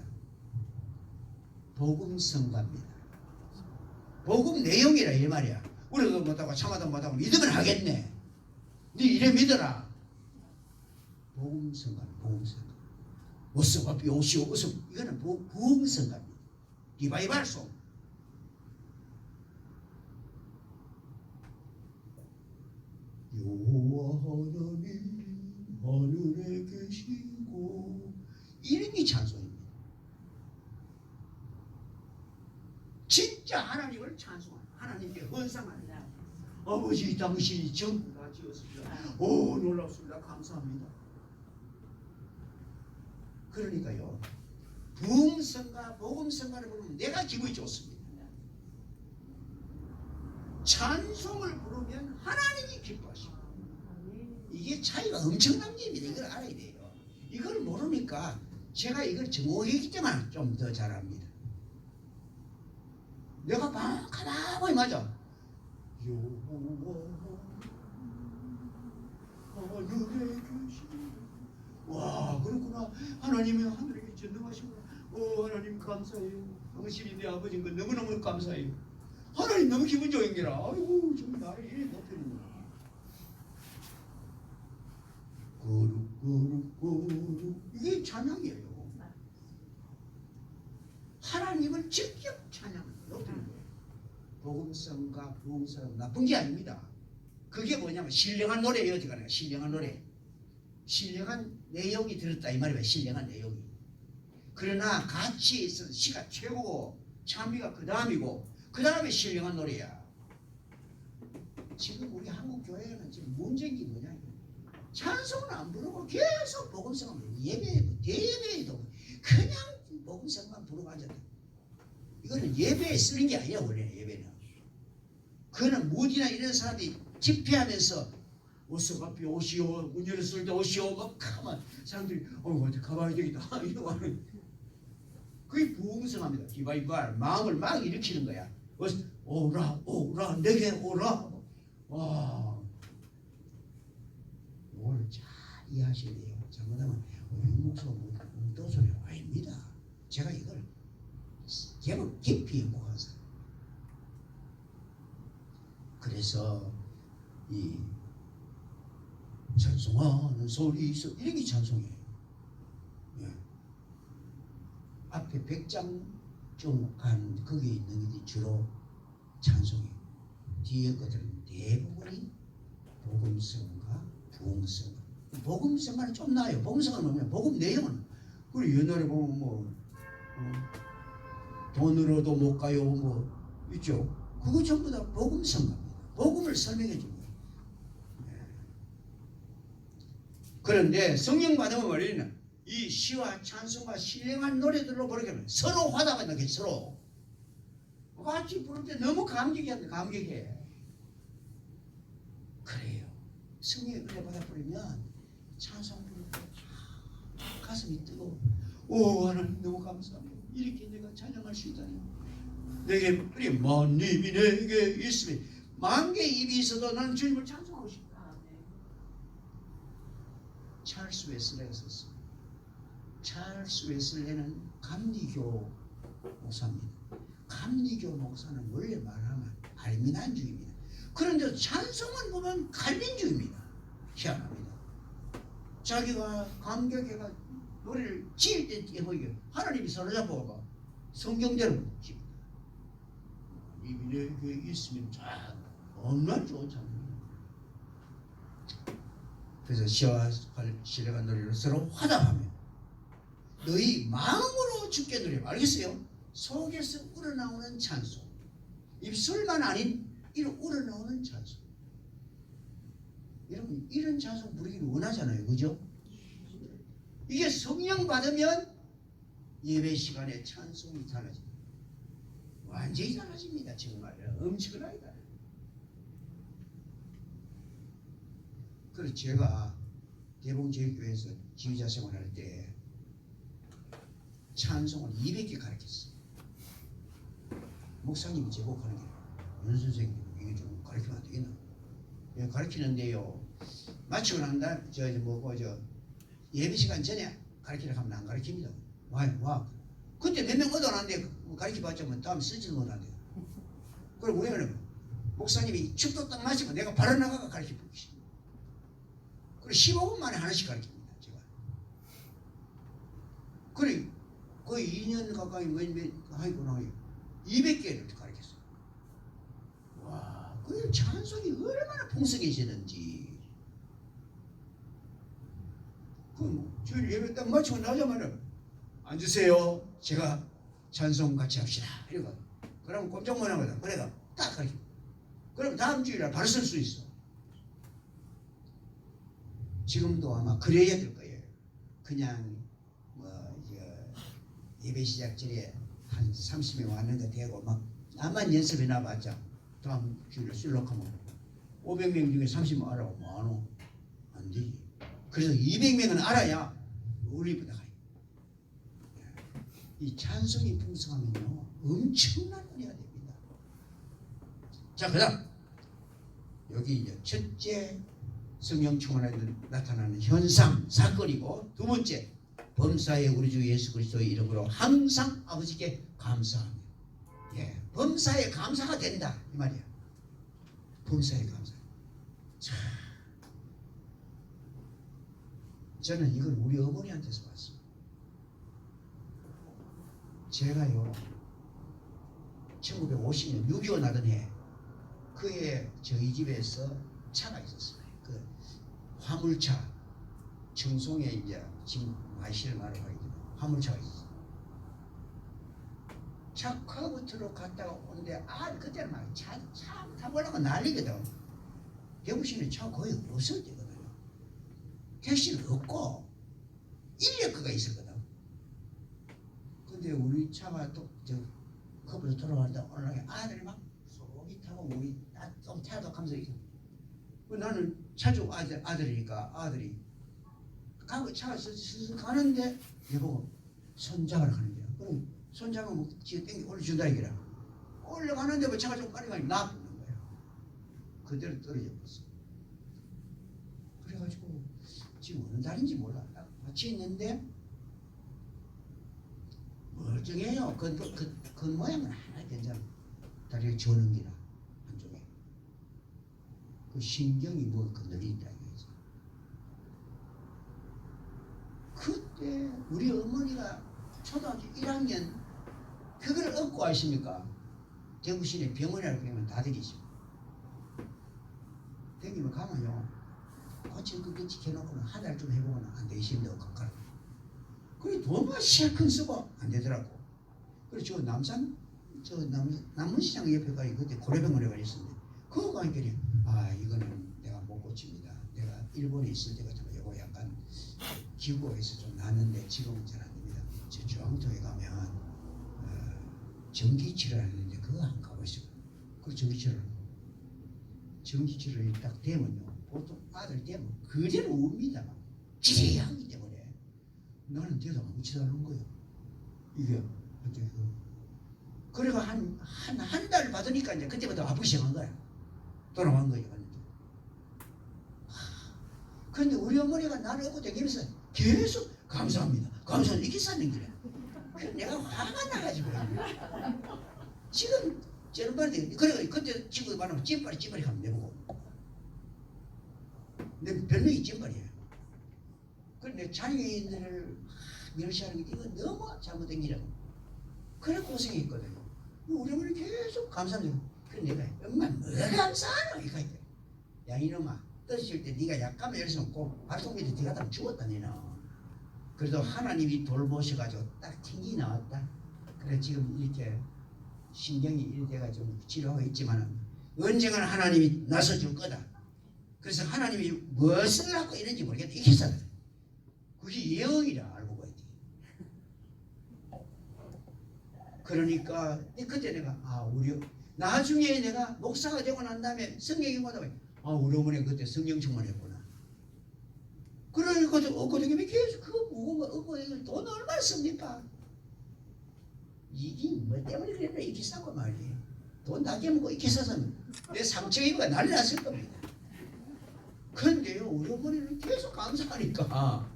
A: 복음 성가입니다. 복음 내용이라 이 말이야. 울어도 못하고 참아도 못하고 믿으면 하겠네. 네 이래 믿어라. 복음 성가 복음 성가. 어서 앞에 오시오 어서. 이거는 복음 성가입니다. 리바이벌 송. 여호와 하나님 하늘에 계시고 이런 게 찬송입니다. 진짜 하나님을 찬송하는 하나님께 헌상하는 아버지 당신이 전부 다 지었습니다. 오 놀랍습니다. 감사합니다. 그러니까요 부흥성가 복음성가를 부르면 내가 기분이 좋습니다. 찬송을 부르면 하나님이 기뻐하시고 이게 차이가 엄청난 일입니다. 이걸 알아야 돼요. 이걸 모르니까 제가 이걸 정오했기 때문에 좀 더 잘합니다. 내가 가만히 맞아. 여호와 하늘에 계시는 와 그렇구나. 하나님이 하늘에 전능하시구나. 오 하나님 감사해요. 당신이 내 아버지인 거 너무너무 감사해요. 하나님 너무 기분 좋은 게라. 아이고 정말 나를 이래 높이는구나. 거룩 이게 찬양이에요. 하나님을 직접 찬양하는 높이는 거예요. 복음성과 부흥성 나쁜 게 아닙니다. 그게 뭐냐면 신령한 노래예요. 어디 가나 신령한 노래. 신령한 내용이 들었다 이 말이에요. 신령한 내용이. 그러나 가치에 있어서 시가 최고고 찬미가 그 다음이고 그 다음에 신령한 노래야. 지금 우리 한국 교회는 지금 문제인 게 뭐냐? 찬송은 안 부르고 계속 복음성만 예배 대예배에도 그냥 복음성만 부르고 앉았다. 이거는 예배에 쓰는 게 아니야 원래 예배는. 그거는 무디나 이런 사람들이 집회하면서 어서 앞에 오시오 문 열었을 때 오시오 막 가만 사람들이 어디 가봐야 되겠다 이러고 하는. 그게 부흥성합니다. 기바이발 마음을 막 일으키는 거야. 오라 오라 내게 오라. 와 이걸 잘 이해하셔야 돼요. 잘못하면 우리 목소리 웅도소리 아닙니다. 제가 이걸 제법 깊이 연구한 사람. 그래서 이 찬송하는 소리 있어. 이런 게 찬송이에요. 예. 앞에 100장 좀 간 거기에 있는 게 주로 찬송이에요. 뒤에 것들은 대부분이 복음성과 부흥성. 복음성과는 좀 나아요. 복음성은 뭐냐면 복음 내용은 그리고 옛날에 보면 뭐 돈으로도 못 가요 뭐 있죠. 그거 전부 다 복음성입니다. 복음을 설명해 준 거예요. 그런데 성령 받으면 말이는 이 시와 찬송과 신령한 노래들로 부르게 서로 화답한다. 서로 같이 부를 때 너무 감격해. 그래요. 성령의 은혜 받아 부르면 찬송 부를 때 가슴이 뜨거워. 오 하나님 너무 감사합니다. 이렇게 내가 찬양할 수 있다니. 내게 우리 만 입이 내게 있으면 만 개 입이 있어도 나는 주님을 찬송하고 싶다. 찰스 웨슬레가 썼어요. 찰스 웨슬레는 감리교 목사입니다. 감리교 목사는 원래 말하면 알미난주의입니다. 그런데 찬송을 보면 칼빈주의입니다. 희한합니다. 자기가 감격해가 노래를 지을 때 보이게 하나님이 사로잡고 봐 성경대로 깁니다. 입이 내게 있으면 참 얼마나 좋은 찬송이에요. 그래서 시와 신령한 노래로 서로 화답하며 너희 마음으로 주께 노래. 알겠어요? 속에서 우러나오는 찬송. 입술만 아닌 이런 우러나오는 찬송. 여러분 이런 찬송 부르기를 원하잖아요. 그죠? 이게 성령 받으면 예배 시간에 찬송이 달라집니다. 완전히 달라집니다. 정말 엄청나게 달라요. 그래서 제가 대봉제일교회에서 지휘자 생활할 때 찬송을 200개 가르쳤어요. 목사님이 제복하는 게 윤 선생님 이게 좀 가르치면 안 되겠나? 예, 가르치는데요. 마치고 난 날 예배 시간 전에 가르치려고 하면 안 가르칩니다. 와. 그때 몇 명 얻어놨는데 가르쳐봤자 뭐 다음 쓰지도 못한대요. 그리고 왜냐면 목사님이 축도 딱 마시고 내가 바로 나가가 가르쳐보고 있습니다. 그리고 15분 만에 하나씩 가르칩니다. 제가. 그래 거의 2년 가까이 하고 나요. 200개를 가르쳤어요. 와, 그 찬송이 얼마나 풍성해지는지. 주일 예배 딱 마치고 나자마자 앉으세요. 제가 찬송 같이 합시다. 이러고 그러면 꼼짝 못 하거든. 그래가 딱 가르쳐. 그럼 다음 주일에 바로 쓸 수 있어. 지금도 아마 그래야 될 거예요. 그냥 예배 시작 전에 한 30명 왔는데 되고 막 나만 연습해놔 봤자 다음 주일에 쓸려고 하면 500명 중에 30명 알아고 뭐하노? 안 되지. 그래서 200명은 알아야 우리보다 가요. 이 찬송이 풍성하면요 엄청난 은혜가 됩니다. 자, 그다음 여기 이제 첫째 성령 충만에 나타나는 현상 사건이고, 두 번째 범사에 우리 주 예수 그리스도의 이름으로 항상 아버지께 감사하며. 예, 범사에 감사가 된다 이 말이야. 범사에 감사. 자, 저는 이걸 우리 어머니한테서 봤습니다. 제가요 1950년 6.25 나던 해 그해 저희 집에서 차가 있었어요. 그 화물차 청송에 이제 지금 마실 말을 하게 되면 화물차가 있었어요. 차 커브트로 갔다가 오는데 그때는 막 차 타보려고 난리거든. 대구시는 차 거의 없을 때거든요. 택시는 없고 인력거가 있었거든. 근데 우리 차가 또 커브로 돌아가는데 오늘 아들이 막 속이 타고 우리 좀 타도 하면서 나는 차주 아들이니까 아들이 가고 차가 슬슬 가는데 여보고 손잡으라 하는 거야. 그럼 손잡으면 지가 땡겨 올려준다 이거라. 올라가는데 뭐 차가 좀 빨리 가니 놔두는 거야. 그대로 떨어져 버렸어. 그래가지고 지금 어느 달인지 몰라. 같이 있는데 멀쩡해요. 그 모양은 하나 괜찮아. 다리가 저는 기나 한쪽에. 그 신경이 뭐 건드린다 이거지. 우리 어머니가 초등학교 1학년 그걸 얻고 아십니까? 대구 시내 병원이라고 병원 다 되겠죠. 댕기면 가면요. 고칠 거 지켜놓고는 한 달 좀 해보고는 안 되시는데 어떡하라. 그래 도마 시약큰 쓰고 안 되더라고. 그래 저 남산 저 남문시장 옆에 가니 그때 고려병원에 가 있었는데 그거 가니까 아 이거는 내가 못 고칩니다. 내가 일본에 있을 때가 좀 이거 약간 기고에서 좀 나는데 지금은 잘 안 됩니다. 저 중앙동에 가면 전기치료를 하는데 그거 안 가보시고 그 전기치료를 딱 되면요 보통 아들 되면 그대로 웁니다. 지리하기 때문에 나는 대도 아무치도 않은 거예요. 이게 어떻게 그래가 한 달 받으니까 이제 그때부터 아프기 시작한 거야. 돌아간 거예요. 그런데 우리 어머니가 나를 업고 다니면서 계속 감사합니다. 감사합니다. 이렇게 사는 거야. 그래서 내가 화가 나가지고 지금 저런 말인데 그래 그때 지금 말하면 찐빨이 하면 내보고 내 별명이 찐빨이에요. 그런데 장애인들을 멸시하는 게 이거 너무 잘못된 일이라고 그래 고생했거든요. 우리 어머니 계속 감사합니다. 그래 내가 엄마 뭐가 감사하노 이거 있대. 야 이놈아 떠실 때 네가 약하면 열심히 꼭 발톱 밑에 네가 다 죽었다 니는. 그래도 하나님이 돌보셔가지고 딱 튕기 나왔다. 그래 지금 이렇게 신경이 이렇게 돼가지고 치료하고 있지만 언젠가는 하나님이 나서줄 거다. 그래서 하나님이 무엇을 하고 이런지 모르겠다. 이렇게 살아. 그게 예언이라 알고 봐야 돼. 그러니까 그때 내가 우리 나중에 내가 목사가 되고 난 다음에 성경 읽고다 보니 우리 어머니 그때 성경 충만했구나. 그러니까 어거든요. 계속 그거 무거운 거 얻고 돈 얼마나 씁니까? 이게 뭐 때문에 그랬나 이렇게 싸고 말이에요. 돈 다 깨먹고 이렇게 사서 내 상처 입어가 난리 났을 겁니다. 그런데요 우리 어머니는 계속 감사하니까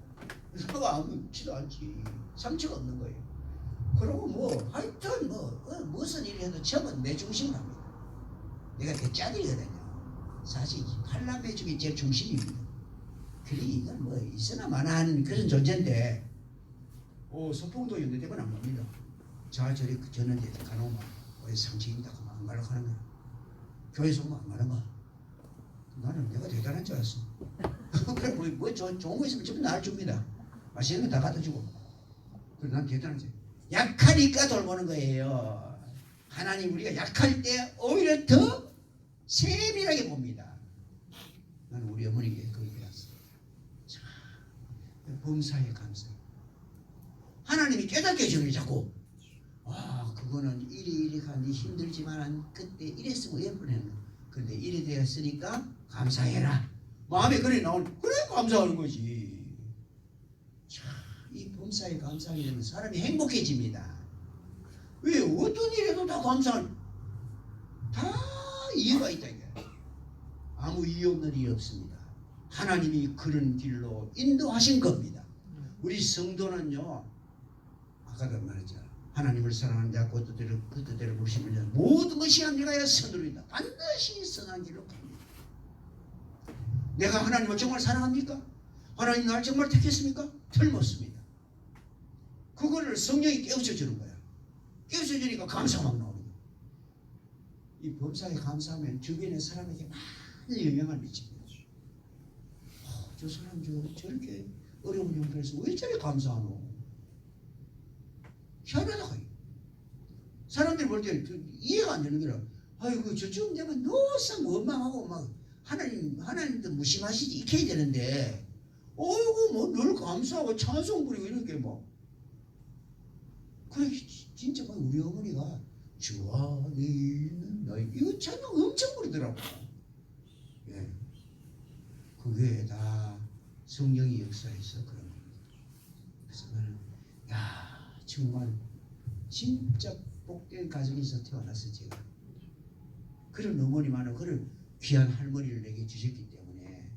A: 내가 아무렇지도 않지. 상처가 없는 거예요. 그리고 뭐 하여튼 무슨 일이 해도 처음은 내 중심을 합니다. 내가 대짜들이거든요. 사실 팔남매 중에 제 중심입니다. 그래 이건 뭐 있으나 마나한 그런 존재인데 소풍도 연대되면 안 갑니다. 저리 저는 데 가놓으면 왜 상처입니다. 그만 안 가려고 하는 거야. 교회 소문 안 가는 거야. 나는 내가 대단한 줄 알았어. 그래 뭐 좋은 거 있으면 전부 나를 줍니다. 맛있는 거 다 갖다 주고. 그래 난 대단한 줄 약하니까 돌보는 거예요. 하나님 우리가 약할 때 오히려 더 세밀하게 봅니다. 나는 우리 어머니께 그 얘기를 했어요. 자, 범사에 감사해요. 하나님이 깨닫게 해주는 게 자꾸 그거는 이리 가니 힘들지만 그때 이랬으면 왜 보내는 거야. 그런데 이래 되었으니까 감사해라. 마음에 그래 나오는 그래 감사하는 거지. 자, 이 범사에 감사하게 되면 사람이 행복해집니다. 왜 어떤 일에도 다 다 이유가 있다 이게. 아무 이유 없는 일이 없습니다. 하나님이 그런 길로 인도하신 겁니다. 우리 성도는요 아까도 말했잖아. 하나님을 사랑하는 자 그 뜻대로 부르시면 모든 것이 합리하여 선으로 인다. 반드시 선한 길로 갑니다. 내가 하나님을 정말 사랑합니까? 하나님 날 정말 택했습니까? 틀렸습니다. 그거를 성령이 깨우쳐 주는 거야. 깨우쳐 주니까 감사가 막 나오는 거야. 이 범사에 감사하면 주변의 사람에게 많은 영향을 미칩니다. 저 사람 저렇게 어려운 형편에서 왜 저렇게 감사하노? 희한하다. 사람들이 볼 때 이해가 안 되는 거라. 아이고 저쯤 되면 너무 원망하고 막 하나님도 무심하시지 이렇게 해야 되는데 어이구 뭐 늘 감사하고 찬송 부리고 이런 게 뭐 그래 진짜 막 우리 어머니가 주 안에 있는 나의 이거 찬양 엄청 부르더라고. 예, 그게 다 성령이 역사해서 그런 겁니다. 그래서 나는 정말 진짜 복된 가정에서 태어나서 제가 그런 어머니만은 그런 귀한 할머니를 내게 주셨기 때문에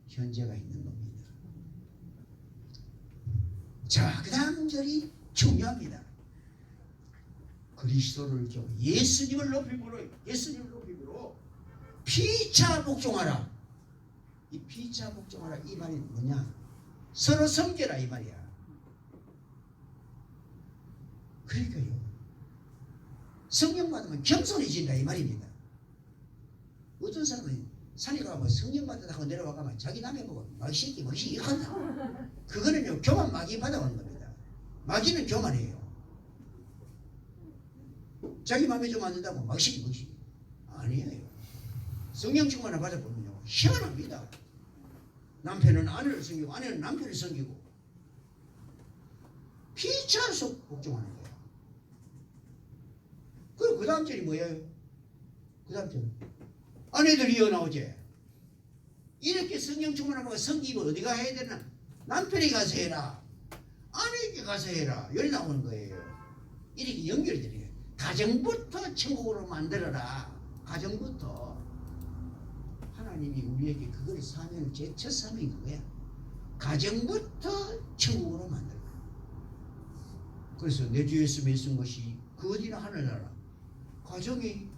A: 현재가 있는 겁니다. 자, 그 다음 절이 중요합니다. 그리스도를 예수님을 높임으로 피차 복종하라. 이 피차 복종하라 이 말이 뭐냐? 서로 섬겨라 이 말이야. 그러니까요. 성령 받으면 겸손해진다 이 말입니다. 어떤 사람은 산에 가면 성령 받았다고 내려와가면 자기 남의 보고 막시기 이거 한다. 그거는요 교만 마귀 받아오는 겁니다. 마귀는 교만이에요. 자기 마음에 좀 안 든다고 막시기 아니에요. 성령 충만을 받아보면요 희한합니다. 남편은 아내를 섬기고 아내는 남편을 섬기고 피차서 복종하는 거예요. 그리고 그 다음 절이 뭐예요? 그 다음 절은 아내들이 이어나오지. 이렇게 성령 충만하고 섬기면 어디가 해야 되나? 남편이 가서 해라. 아내에게 가서 해라. 여기 나오는 거예요. 이렇게 연결이 되는 거예요. 가정부터 천국으로 만들어라. 가정부터. 하나님이 우리에게 그걸 사명을 첫 사명이 그거야. 가정부터 천국으로 만들어라. 그래서 내 주 예수 믿은 것이 그 어디나 하늘나라. 가정이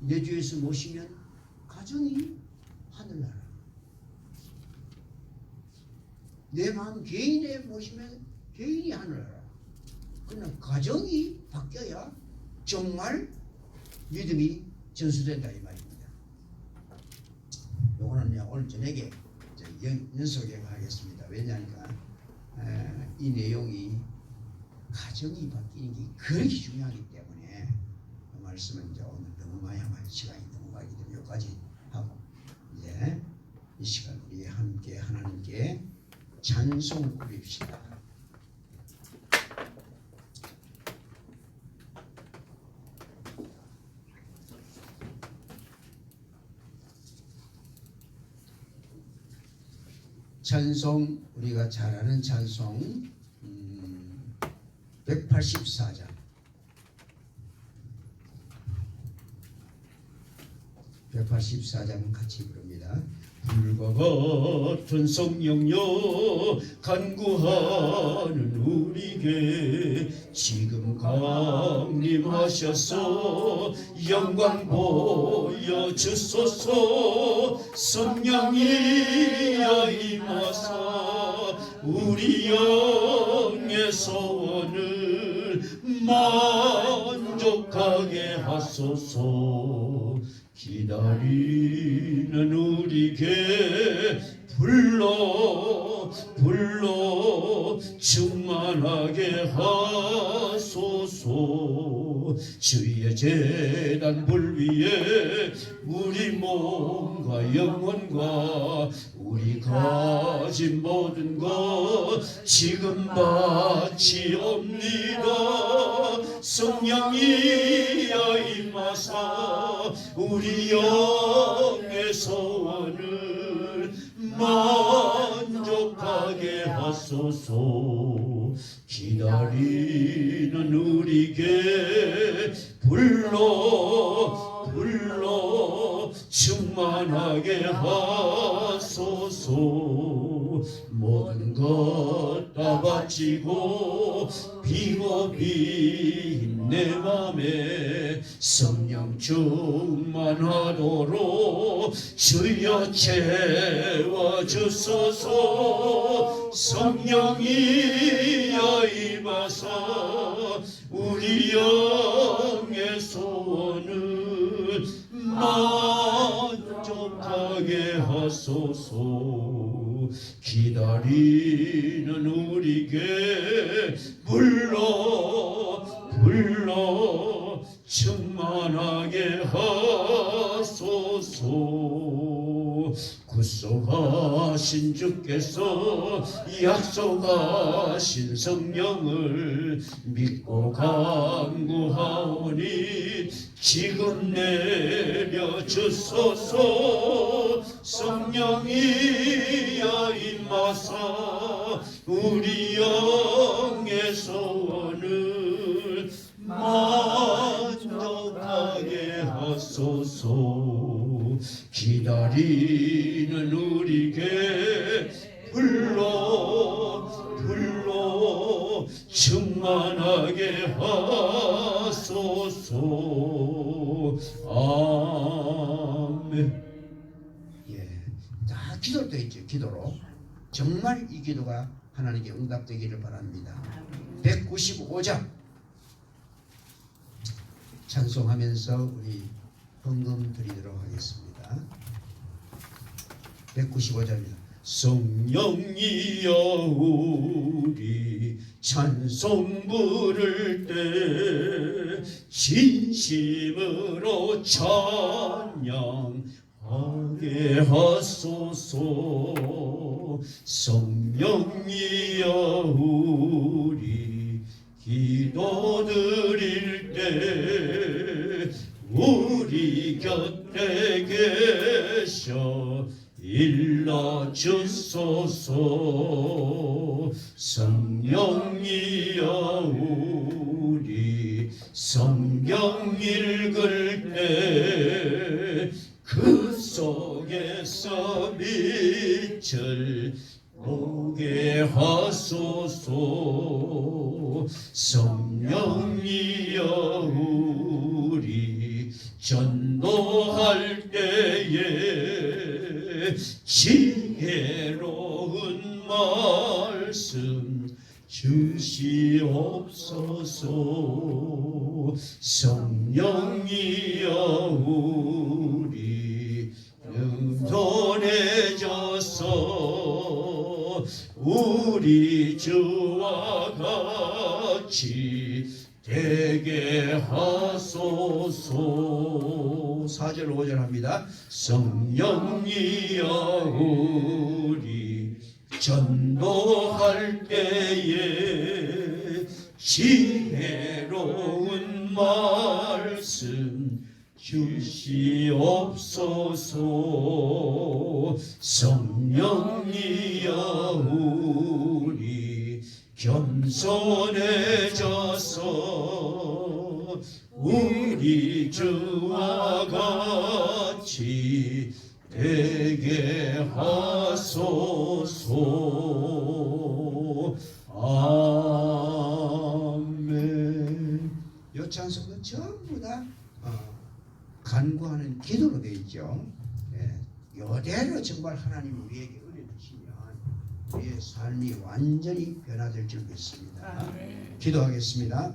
A: 내 주 예수 모시면 가정이 하늘나라. 내 마음 개인에 모시면 개인이 하늘나라. 그러나 가정이 바뀌어야 정말 믿음이 전수된다 이 말입니다. 요거는 오늘 저녁에 연속해 하겠습니다. 왜냐하니까 이 내용이 가정이 바뀌는 게 그렇게 중요하기 때문에 그 말씀은 이제 오늘 너무 많이 하면 시간이 너무 가기 때문에 여기까지 하고 이제 이 시간 우리 함께 하나님께 찬송 드립시다. 찬송 우리가 잘 아는 찬송 184장 184장 같이 부릅니다. 불과 같은 성령여 간구하는 우리에게 지금 강림하셔서 영광 보여주소서. 성령이여 임하사 우리 영의 소원을 만족하게 하소서. 기다리는 우리에게 불러 충만하게 하소서. 주의 제단 불 위에 우리 몸과 영혼과 우리 가진 모든 것 지금 바치옵니다. 성령이여 임하사 우리 영의 소원을 만족하게 하소서. 기다리는 우리에게 불러 충만하게 하소서. 모든 것 다 바치고 비고비 내 맘에 성령 충만하도록 주여 채워주소서. 성령이여 임하사 우리 영의 소원을 만족하게 하소서. 기다리는 우리에게 불러 충만하게 하소서. 구속하신 주께서 약속하신 성령을 믿고 간구하오니 지금 내려주소서. 성령이여 임하사 우리 영의 소원을 만족하게 하소서. 기다리는 우리에게 불러 충만하게 하소서. 아멘. 예, 다 기도도 있죠. 기도로 정말 이 기도가 하나님께 응답되기를 바랍니다. 195장 찬송하면서 우리 헌금 드리도록 하겠습니다. 195장입니다. 성령이여 우리 찬송 부를 때 진심으로 찬양하게 하소서. 성령이여 우리 기도 드릴 때 우리 곁에 계셔 일러주소서. 성령이여 우리 성경 읽을 때 그 속에서 빛을 보게 하소서. 성령이여 우리 전도할 때에 지혜로운 말씀 주시옵소서. 성령이여 우리 능손해져서 우리 주와 같이 되게 하소서. 4절 5절 합니다. 성령이여 우리 전도할 때에 지혜로운 말씀 주시옵소서. 성령이여 우리 겸손해져서 우리 주와 같이 되게 하소서. 아멘. 이 찬송은 전부 다 간구하는 기도로 되어 있죠. 이대로 정말 하나님 우리에게 은혜 주시면 우리의 삶이 완전히 변화될 줄 믿습니다. 기도하겠습니다.